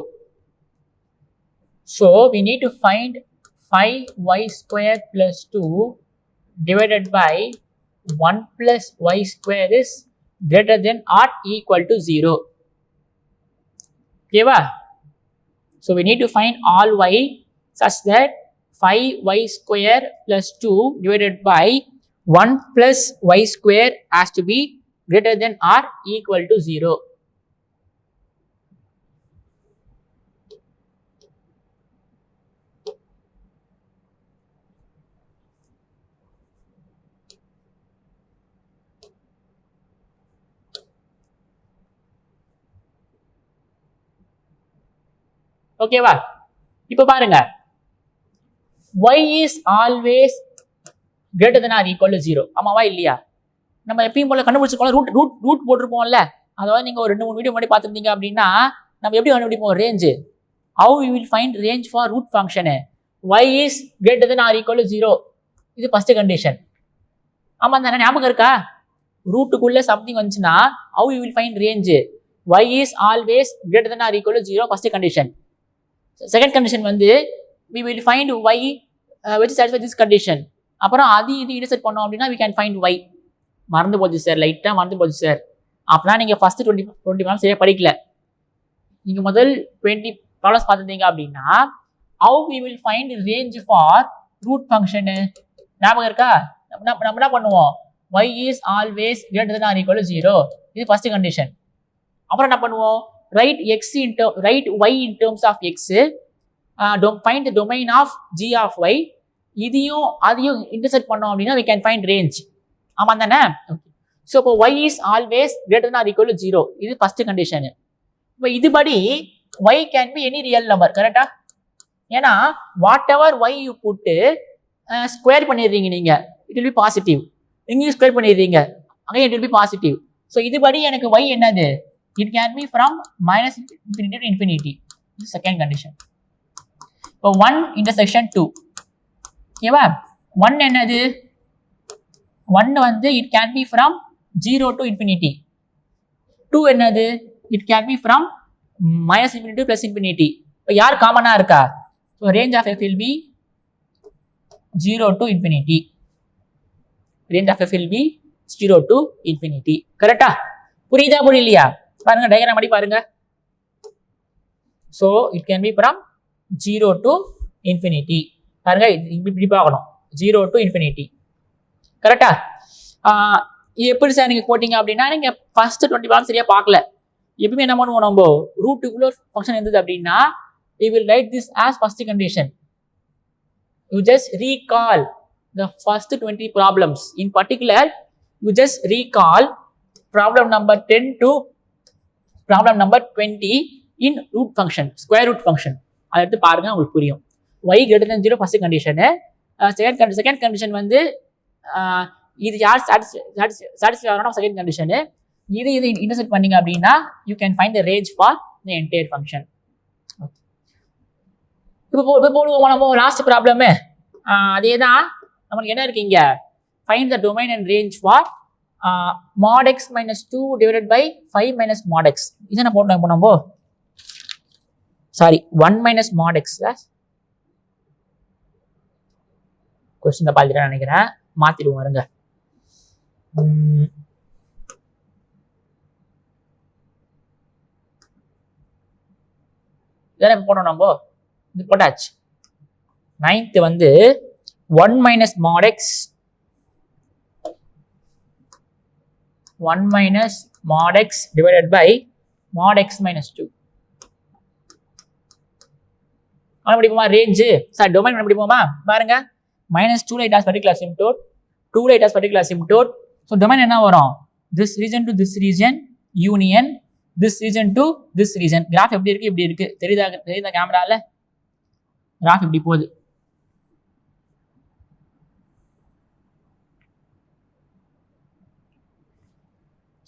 So we need to find 5y square plus 2 divided by 1 plus y square is greater than or equal to 0. Okay, so we need to find all y such that 5y square plus 2 divided by 1 plus y square has to be greater than or equal to 0. ஓகேவா? இப்போ பாருங்க, y is always greater than or equal to 0. ஆமாவா இல்லையா? நம்ம எப்பயும் போல கண்டுபிடிச்சிருக்கோம், ரூட் போட்டிருப்போம்ல. அதாவது நீங்க ஒரு 2-3 வீடியோ முன்னாடி பார்த்துருந்தீங்க அப்படின்னா நம்ம எப்படி கண்டுபிடிப்போம் range? how we will find range for root function? y is greater than or equal to 0. இது ஃபர்ஸ்ட் கண்டிஷன். ஆமா தானே? ஞாபகம் இருக்கா? ரூட்டுக்குள்ள சம்திங் வந்துச்சுன்னா how we will find range? y is always greater than or equal to 0 first condition. Second condition வந்து we will find y which satisfies this condition. அப்புறம் அது இது இன்டர்செக்ட் பண்ணோம் அப்படின்னா we can find y. மறந்து போச்சு சார், லைட்டா மறந்து போச்சு சார். அப்படின்னா நீங்க ஃபர்ஸ்ட் 20 ப்ராப்ளம்ஸ் சரியா படிக்கல. நீங்க முதல் 20 ப்ராப்ளம்ஸ் பார்த்துட்டீங்க அப்படின்னா how we will find range for root function ஞாபகம் இருக்கா? நம்ம என்ன பண்ணுவோம்? y is always greater than or equal to 0. இது ஃபர்ஸ்ட் கண்டிஷன். அப்புறம் என்ன பண்ணுவோம்? write y in terms of x. Find the domain of g of y. இதையும் அதையும் இன்டர்செக்ட் பண்ணோம் அப்படின்னா we can find range. ஆமா தானே? ஸோ இப்போ y is always greater than or equal to 0. இது ஃபர்ஸ்ட் கண்டிஷன். இப்போ இதுபடி y can be any real number. கரெக்டா? ஏன்னா whatever y you put square பண்ணிடுறீங்க நீங்க, இட் வில் பி பாசிட்டிவ். இங்கேயும் ஸ்கொயர் பண்ணிடுறீங்க, அங்கே it will be positive. So இதுபடி எனக்கு y என்னது? It can be from minus infinity to infinity. This is second condition. So 1 intersection 2. ஓகேவா? 1 என்னது? 1 வந்து it can be from 0 to infinity. 2 என்னது? It can be from minus infinity to plus infinity. இப்போ யார் காமனா இருக்கா? So range of f will be 0 to infinity. Range of f will be 0 to infinity. கரெக்டா? புரியுதா புரியலையா? பாருங்க டயக்ராம் அடி பாருங்க. So it can be from 0 to infinity. பாருங்க இப்படி பார்க்கணும், 0 to infinity. கரெக்டா? இது எப்படி சார் நீங்கள் போட்டிங்க அப்படின்னா நீங்கள் ஃபர்ஸ்ட் 20 ப்ராப்ளம் சரியாக பார்க்கல. எப்பவுமே என்ன பண்ணுவோம் நம்ம ரூட்டுக்குள்ள ஃபங்க்ஷன் இருந்தது அப்படின்னா we will write this as first condition. You just recall the first 20 problems. In particular, you just recall problem number 10 to problem number 20 in root function, square root function. அதை எடுத்து பாருங்க உங்களுக்கு புரியும். y greater than 0 first condition. Second condition வந்து இது யார் சாட்டிஸ்ஃபை ஆகணும் செகண்ட் கண்டிஷனு. இது இன்டர்செக்ட் பண்ணீங்க அப்படின்னா you can find the range for the entire function. இப்போ போடுவோம் நம்ம லாஸ்ட் ப்ராப்ளமு. அதே தான் நம்மளுக்கு என்ன இருக்கீங்க, find the domain and range for mod x minus 2 divided by 5 minus mod x. இது என்ன போட்டோம் இப்போ நம்ம, sorry 1 minus mod x. Question பார்த்துட்டு நினைக்கிறேன், மாத்திடுவோம் வருங்க. இதெல்லாம் போட்டோம் நம்ம, இது போட்டாச்சு. 9th வந்து 1 minus mod x 1 minus mod x divided by mod x minus 2. கண்டுபிடிப்போமா ரேஞ்சு? சார் டொமைன் கண்டுபிடிப்போமா? பாருங்க, -2 it has particular asymptote, 2 it has particular asymptote. So domain என்ன வரும்? this region to this region union this region to this region. Graph எப்படி இருக்கு? இப்படி இருக்கு. தெரியுதா கேமரால? கிராஃப் இப்படி போகுது.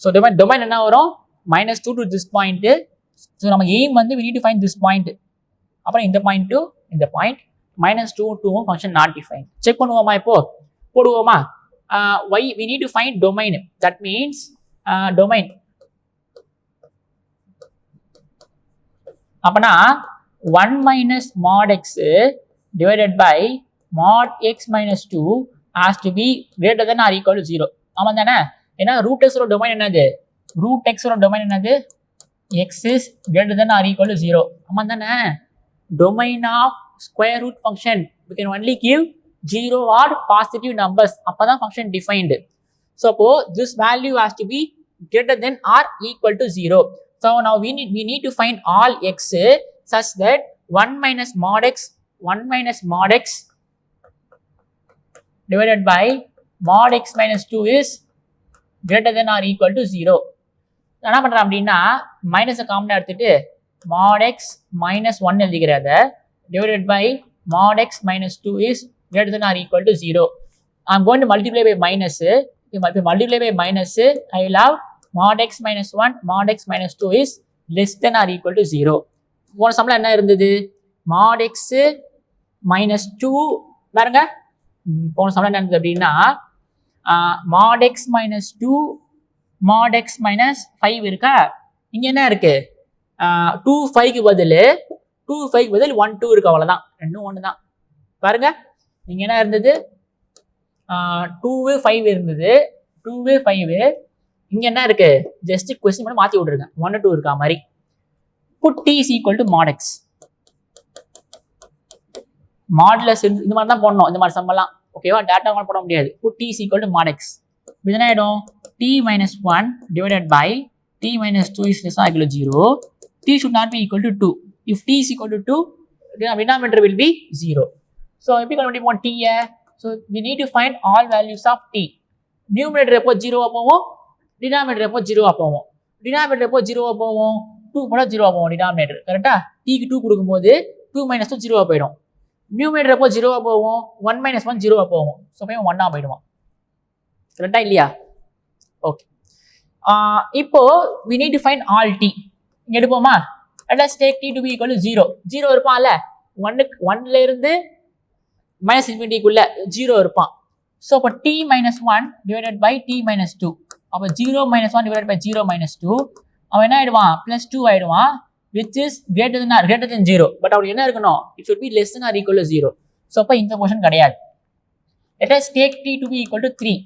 ஸோ டொமைன் என்ன வரும்? -2 to this point. ஸோ நம்ம எய்ம் வந்து we need to find this point. அப்புறம் இந்த பாயிண்ட் டு இந்த point, -2 to function not define. Check பண்ணுவோமா? இப்போ போடுவோமா? y we need to find domain. That means domain. அப்பனா 1 minus mod x divided by mod x minus 2 has to be greater than or equal to 0. ஆமா தானே? ஏன்னா root x ஓட டொமைன் என்னது? root x ஓட டொமைன் என்னது? x is greater than or equal to 0. ஆமா தானே? domain of square root function we can only give 0 or positive numbers. அப்பதான் function defined. So this value has to be greater than or equal to 0. So now we need to find all x such that 1 minus mod x divided by mod x minus 2 is greater than or equal to 0. என்ன பண்றேன் அப்படின்னா மைனஸ் காமனா எடுத்துட்டு mod x minus 1 எழுதிக்கிறத divided by mod x minus 2 is greater than or equal to 0. I am going to multiply by minus. If I multiply by minus, I will have mod x minus 1 mod x minus 2 is less than or equal to 0. போன சம்ல என்ன இருந்தது? mod x minus 2 பாருங்க. போன சம்ல என்ன இருந்தது அப்படின்னா mod x minus 2 mod x minus 5 இருக்கா? இங்க என்ன இருக்கு? 2 5க்கு பதில் 1 2 இருக்கு. அவ்வளவுதான், ரெண்டும் ஒன்று தான். பாருங்க, இங்க என்ன இருந்தது? 2 5 இருந்தது, 2 5. இங்க என்ன இருக்கு? ஜஸ்ட் கொஸ்டின் மட்டும் மாத்தி விட்டுருக்கேன், 1 2 இருக்கா மாதிரி. put t is equal to mod x. modulus இந்த மாதிரி தான் போடணும், இந்த மாதிரி சம்பளம். ஓகேவா? டேட்டா கூட போட முடியாது. put t is equal to mod x. இது என்ன ஆயிடும்? t minus 1 divided by t minus 2 is less than or equal to 0. t should not be equal to 2. If t is equal to 2, the denominator will be 0. So if we want t, so we need to find all values of t. Numerator எப்போ 0 போவோம், denominator எப்போ 0 போவோம். denominator எப்போ 0 போவோம், 2 போல 0 போவோம் denominator. கரெக்ட்டா? t க்கு 2 கொடுக்கும்போது 2 minus 2 0 போய்டும். numerator எப்போ 0 போவோம், 1 minus 1 0 போவோம். சோ பையன் 1 போய்டுவான். கரெக்ட்டா இல்லையா? ஓகே. இப்போ we need to find all t. இங்க எடுப்போமா? Let us take t to be equal to 0. 0 இருப்பான்ல, 1 ல இருந்து minus infinity குள்ள 0 இருப்பான். So அப்ப t minus 1 divided by t minus 2. அப்ப 0 minus 1 divided by 0 minus 2. அவன் என்ன ஆயிடுவான்? plus 2 ஆயிடுவான், which is greater than 0. But அவன் என்ன இருக்கணும்? It should be less than or equal to 0. So அப்ப இந்த portion கிடையாது. Let us take t to be equal to 3.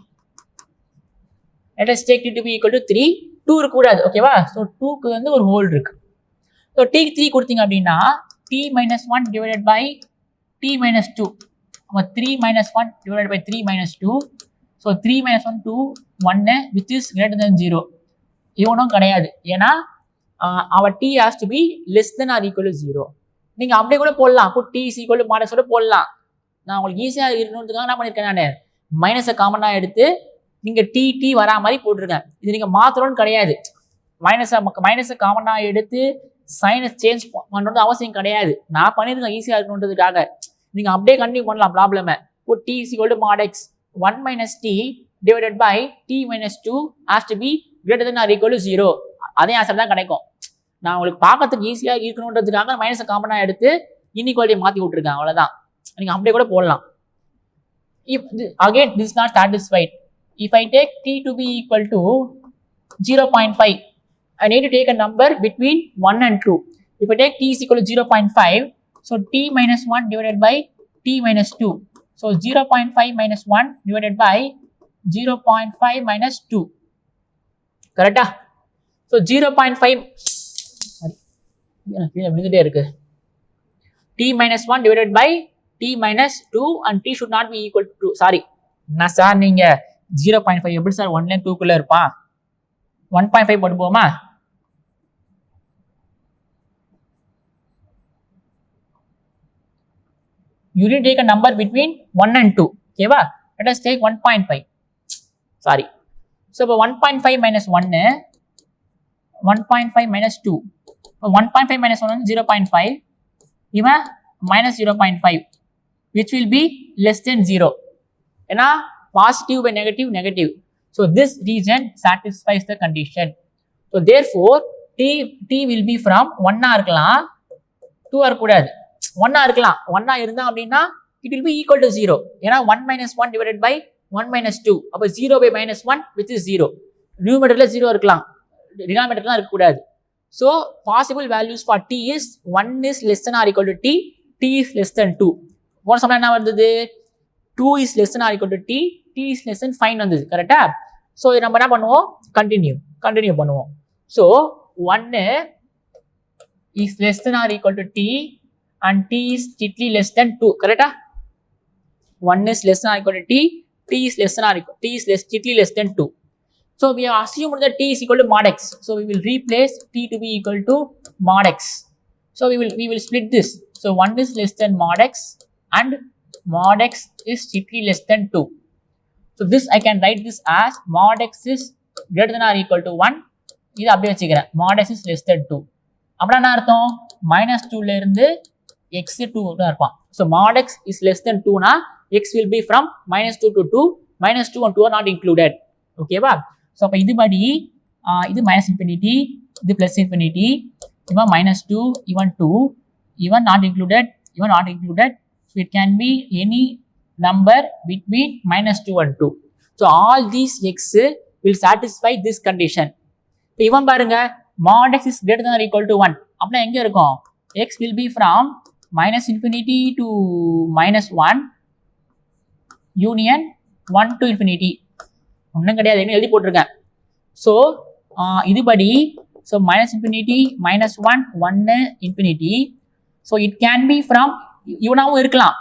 Let us take t to be equal to 3. 2 இருக்க கூடாது. ஓகேவா? So 2 க்கு வந்து ஒரு ஹோல் இருக்கு. So t 3 கொடுத்தீங்க அப்படின்னா t minus 1 divided by t minus 2. அப்ப 3 minus 1 divided by 3 minus 2. So 3 minus 1 2 1 which is greater than 0 இவனும் கிடையாது. ஏன்னா our t has to be less than or equal to 0. நீங்க அப்படியே கூட போடலாம். put t is equal to modulus கூட போடலாம். நான் உங்களுக்கு ஈஸியாக இருக்கணுன்றதுக்காக என்ன பண்ணியிருக்கேன், நான் மைனஸை காமனாக எடுத்து நீங்கள் டி வரா மாதிரி போட்டிருக்கேன். இது நீங்கள் மாத்திரம்னு கிடையாது. மைனஸை காமனாக எடுத்து சைனை சேஞ்ச் பண்ணுறது அவசியம் கிடையாது. நான் பண்ணியிருக்கேன் ஈஸியாக இருக்கணுன்றதுக்காக. நீங்கள் அப்படியே கண்டினியூ பண்ணலாம் ப்ராப்ளமை. put t is equal to mod x 1 minus t divided by t minus 2 has to be greater than or equal to 0. அதே ஆன்சர் தான் கிடைக்கும். நான் உங்களுக்கு பார்க்கறதுக்கு ஈஸியாக இருக்கணுன்றதுக்காக மைனஸை காமனாக எடுத்து இன்இக்வாலிட்டியை மாற்றி விட்டுருக்கேன், அவ்வளோதான். நீங்க அப்படியே கூட போடலாம். If again this is not satisfied, if I take t to be equal to 0.5, I need to take a number between 1 and 2. If I take t is equal to 0.5, so t minus 1 divided by t minus 2. So 0.5 minus 1 divided by 0.5 minus 2. Correct? So 0.5 t minus 1 divided by t minus 2 and t should not be equal to 2. Sorry. நான் சார் நீங்க 0.5 எப்படி சார் 1 and 2 குள்ள இருப்பான்? 1.5 போட்டு போமா? You need to take a number between 1 and 2. ஓகேவா? Let us take 1.5. Sorry. So இப்போ 1.5 minus 1 1.5 minus 2. 1.5 minus 1 வந்து 0.5. இவன் minus 0.5. which will be less than 0. ஏன்னா positive by negative negative. So this region satisfies the condition. So therefore t will be from 1 இருக்கலாம் 2 இருக்கக்கூடாது 1 இருக்கலாம் 1 இருந்தா அப்படின்னா it will be equal to 0. ஏன்னா 1 minus 1 divided by 1 minus 2. அப்போ 0 by minus 1 which is 0. numeratorல 0 இருக்கலாம் denominatorல இருக்கக்கூடாது. So possible values for t is 1 is less than or equal to t is less than 2. போன சமயம் என்ன வந்தது, 2 is less than or equal to t is less than 5 வந்தது. கரெக்டா? ஸோ நம்ம என்ன பண்ணுவோம், கண்டினியூ பண்ணுவோம். So 1 is less than or equal to t and t is strictly less than 2. கரெக்டா? 1 is less than or equal to t is less than or equal t is strictly less than 2. So we have assumed that t is equal to mod x. So we will replace t to be equal to mod x. So we will split this. So 1 is less than mod x and mod x is strictly less than 2. So this I can write this as mod x is greater than or equal to 1. இது அப்படியே வச்சுக்கிறேன். mod x is less than 2. அப்படின்னா என்ன அர்த்தம், -2ல இருந்து x 2 தான் இருப்பான். So mod x is less than 2 னா x will be from -2 to 2. -2 and 2 are not included. ஓகேவா? ஸோ அப்போ இதுபடி இது -infinity, இது +infinity, இவன் -2, இவன் 2, இவன் not included. So it can be any number between -2 and 2. So all these x will satisfy this condition. இப்போ இவன் பாருங்க, mod x is greater than or equal to 1. அப்படின்னா எங்க இருக்கும், x will be from -infinity to -1 union 1 to infinity. ஒன்றும் கிடையாது, என்ன எழுதி போட்டிருக்கேன். ஸோ இதுபடி so -infinity -1 1 infinity. So it can be from இவனாகவும் இருக்கலாம்,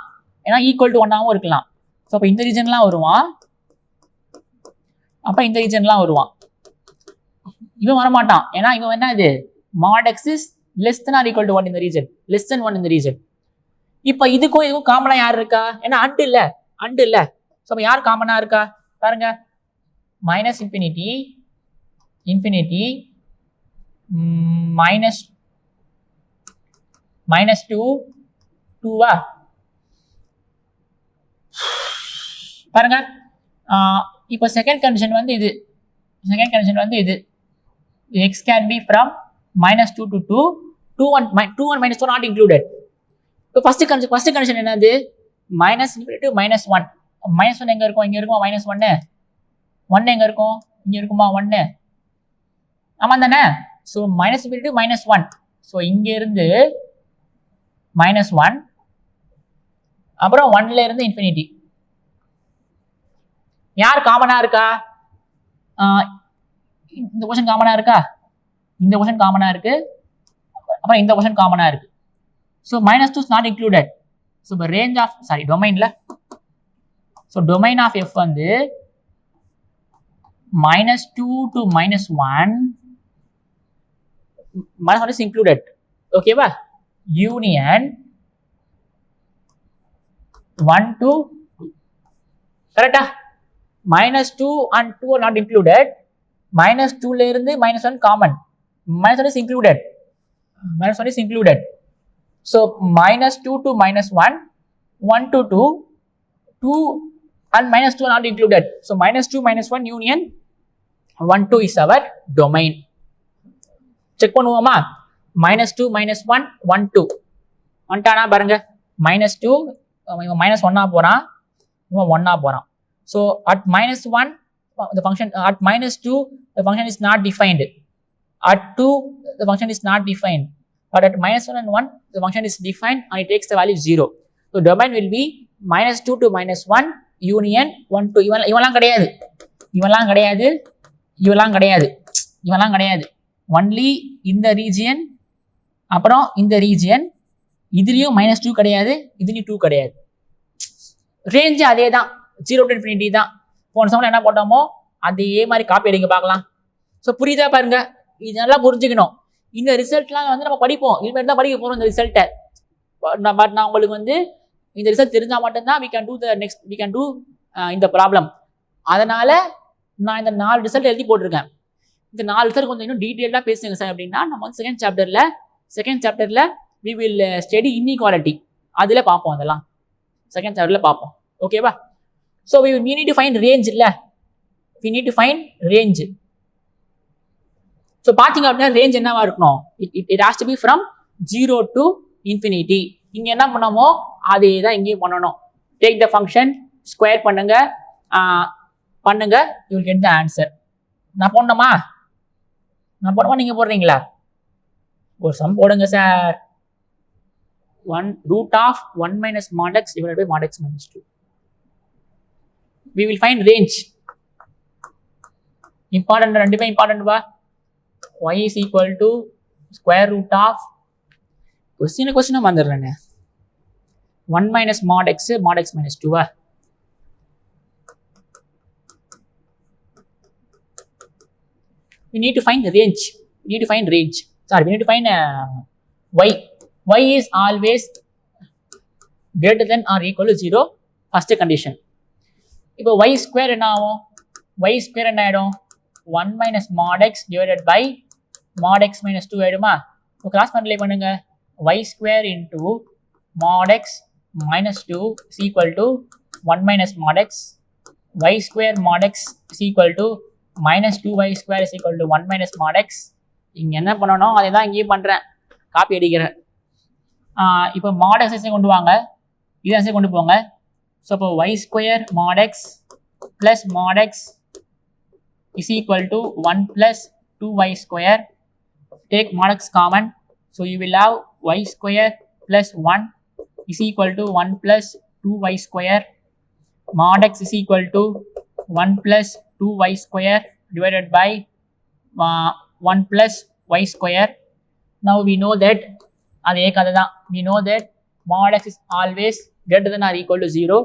ஏன்னா ஈக்குவல் டு 1ஆகவும் இருக்கலாம். ஸோ அப்போ இந்த ரீஜன்லாம் வருவான், அப்போ இந்த ரீஜன்லாம் வருவான். இவன் வரமாட்டான், ஏன்னா இவன் என்ன இது mod x is less than or equal to 1 in the region, less than 1 in the region. இப்போ இதுக்கும் காமனாக யார் இருக்கா, ஏன்னா அண்டு இல்லை. ஸோ அப்போ யார் காமனாக இருக்கா பாருங்க, -infinity -2 பாருங்க. இப்போ செகண்ட் கண்டிஷன் வந்து இது, x can be from -2 to 2, 2 and -2 not included. இப்போ ஃபர்ஸ்ட் கண்டிஷன் என்னது, -infinity to -1. -1 எங்க இருக்கும், இங்க இருக்குமா -1, 1 எங்க இருக்கும், இங்க இருக்குமா 1, ஆமா தானே. So -infinity to -1. ஸோ இங்க இருந்து -1, அப்புறம் 1ல இருந்து இன்ஃபினிட்டி. யார் காமனா இருக்கா, இந்த கொஸ்டின் காமனா இருக்கா, இந்த கொஸ்டின் காமனா இருக்கு, அப்புறம் இந்த கொஸ்டின் காமனா இருக்கு. So -2 is not included. So இப்போ ரேஞ்ச் ஆஃப் டொமைன்ல, ஸோ டொமைன் ஆஃப் எஃப் வந்து -2 to -1, -1 is included. Okay ba? Union 1 to, correct? -2 and 2 are not included. -2 la irundhu -1 common. -1 is included. -1 is included. So -2 to -1, 1 to 2, 2 and -2 are not included. So -2 -1 union 1 2 is our domain. Check பண்ணுவோமா? -2 -1 1 2 வந்துட்டானா பாருங்க. -2 இவன் -1 போறான், இவன் 1 போறான். So at -1 the function, at -2 the function is not defined. At 2 the function is not defined. But at -1 and 1 the function is defined and it takes the value 0. So domain will be -2 to -1 union 1 2. இவெல்லாம் கிடையாது, இவெல்லாம் கிடையாது, இவெல்லாம் கிடையாது, இவெல்லாம் கிடையாது. ஒன்லி இந்த ரீஜியன், அப்புறம் இந்த ரீஜியன், இதுலேயும் -2 கிடையாது, இதுலேயும் 2 கிடையாது. ரேஞ்சு அதே தான், 0 to infinity தான். போன சமயம் என்ன போட்டோமோ அதே மாதிரி காப்பி அடிங்க பார்க்கலாம். ஸோ புரியுதா பாருங்க, இது நல்லா புரிஞ்சுக்கணும். இந்த ரிசல்ட்லாம் வந்து நம்ம படிப்போம், இனிமேல் தான் படிக்க போகிறோம் இந்த ரிசல்ட்டை. பட் நான் உங்களுக்கு வந்து இந்த ரிசல்ட் தெரிஞ்சால் மட்டும்தான் we can do இந்த ப்ராப்ளம். அதனால நான் இந்த 4 ரிசல்ட் எழுதி போட்டிருக்கேன். இந்த 4 ரிசல்ட் கொஞ்சம் இன்னும் டீட்டெயிலாக பேசுங்க சார் அப்படின்னா நம்ம வந்து செகண்ட் சாப்டரில் we will study inequality. அதில் பார்ப்போம், அதெல்லாம் செகண்ட் சாப்டரில் பார்ப்போம். ஓகேவா? So we need to find range இல்லை, we need to find range. So பார்த்தீங்க அப்படின்னா ரேஞ்ச் என்னவா இருக்கணும்? it has to be from 0 to infinity. இங்கே என்ன பண்ணமோ அதே தான் இங்கேயும் பண்ணணும். டேக் த ஃபங்க்ஷன், ஸ்கொயர் பண்ணுங்க, you will get the answer. நான் போடணுமா நீங்கள் போடுறீங்களா? ஒரு சம் போடுங்க sir. 1 √(1 - mod x divided by mod x - 2). We will find range. Important, ரெண்டுமே important பா. y is equal to square root of question வந்துடுறேன்னு 1 - mod x - 2. We need to find the range. We need to find y. Y is always greater than or equal to 0. First condition. இப்போ y square என்ன ஆகும்? Y square என்ன ஆயிடும்? 1 - mod x divided by mod x - 2 ஆயிடுமா? இப்போ கிராஸ் மல்டிப்ளை பண்ணுங்க. y square into mod x minus 2 is equal to 1 - mod x. Y square mod x is equal to minus 2y square is equal to 1 - mod x. இங்கே என்ன பண்ணணும் அதை தான் இங்கேயும் பண்ணுறேன், காப்பி அடிக்கிறேன். இப்போ mod x கொண்டு வாங்க, இதை கொண்டு போங்க. ஸோ இப்போ y square mod x plus mod x is equal to 1 plus 2y square. Take mod x common. So you will have y square plus 1 is equal to 1 plus 2y square. Mod x is equal to 1 plus 2y square divided by 1 plus y square. Now we know that we know that mod x is always greater than or equal to 0.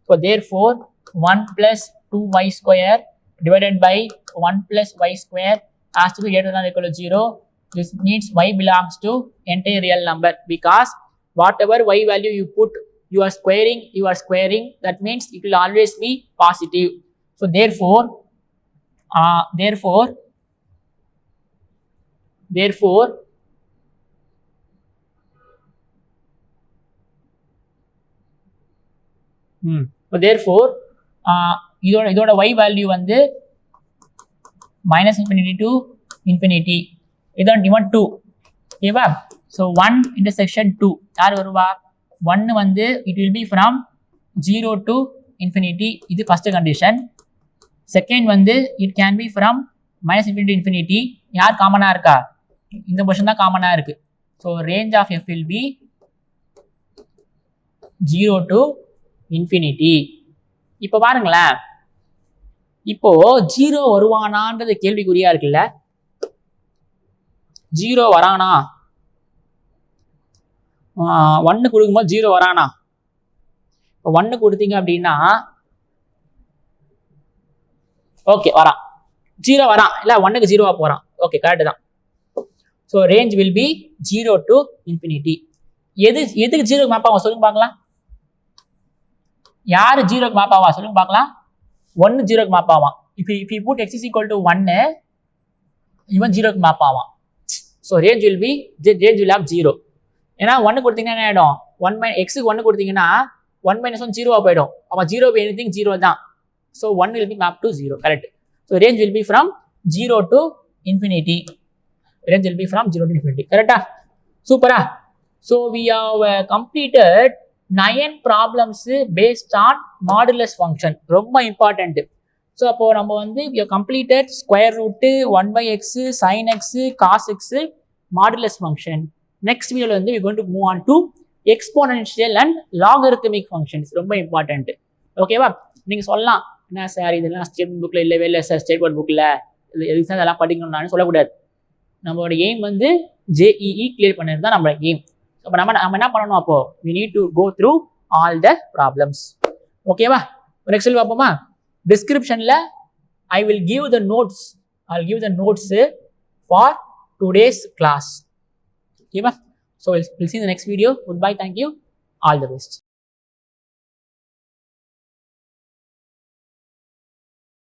So therefore 1 plus 2y square divided by 1 plus y square has to be greater than or equal to 0. This means y belongs to entire real number, because whatever y value you put, you are squaring, that means it will always be positive. So therefore இதோட y வேல்யூ வந்து -infinity to infinity. இதான் 2. ஓகேவா? ஸோ 1 intersection 2 யார் வருவா? 1 வந்து it will be from 0 to infinity. இது ஃபர்ஸ்ட் கண்டிஷன். செகண்ட் வந்து it can be from -infinity to infinity. யார் காமனாக இருக்கா? இந்த பொசிஷன் தான் காமனாக இருக்கு. So range of f will be 0 to infinity. இப்போ பாருங்களேன், இப்போ 0 வருவானான்றது கேள்விக்குறியா இருக்குல்ல? 0 வரானா? 1 கொடுக்கும்போது 0 வரானா? இப்போ 1 கொடுத்தீங்க அப்படின்னா ஓகே வரான். 0 வரான் இல்லை 1க்கு 0 போகிறான். ஓகே கரெக்டு தான். So range will be 0 to infinity. எதுக்கு 0க்கு மேப் ஆகும் சொல்லுங்க பார்க்கலாம். யார் 0க்கு மேப் ஆவா சொல்லுங்க பார்க்கலாம். 1 0க்கு மேப் ஆவான். if you put x is equal to 1 இவன் 0க்கு மேப் ஆவான். So range will have 0. ஏன்னா 1 கொடுத்தீங்கன்னா என்ன ஆகிடும், 1 எக்ஸுக்கு 1 கொடுத்தீங்கன்னா 1 - 1 0 போயிடும். அப்போ 0 by anything 0 தான். So 1 will be mapped to 0. Correct. So range will be from 0 to infinity. Range will be from 0 to infinity. Correct? Super. So we have completed 9 problems based on modulus function. ரொம்ப important. So அப்போ நம்ம வந்து we have completed square root 1/x sin x cos x modulus function. Next video வந்து we are going to move on to exponential and logarithmic functions. ரொம்ப important. ஓகேவா? நீங்க சொல்லலாம் என்ன சார் இதெல்லாம் ஸ்டேட் புக்ல இல்லவே இல்லை சார், ஸ்டேட் போர்ட் புக்ல எதுக்கு சார் இதெல்லாம் படிக்கணும்னு சொல்லக்கூடாது. நம்மளோட எய்ம் வந்து JEE கிளியர் பண்ணது தான் நம்மளோட எய்ம். அப்போ நம்ம என்ன பண்ணணும், அப்போ we need to go through all the problems. ஓகேவா? ஒரு எக்ஸல் பார்ப்போமா? டிஸ்கிரிப்ஷனில் I will give the notes. I'll give the notes for today's class. ஓகேவா? So we'll see in the next video. Goodbye. Thank you. All the best.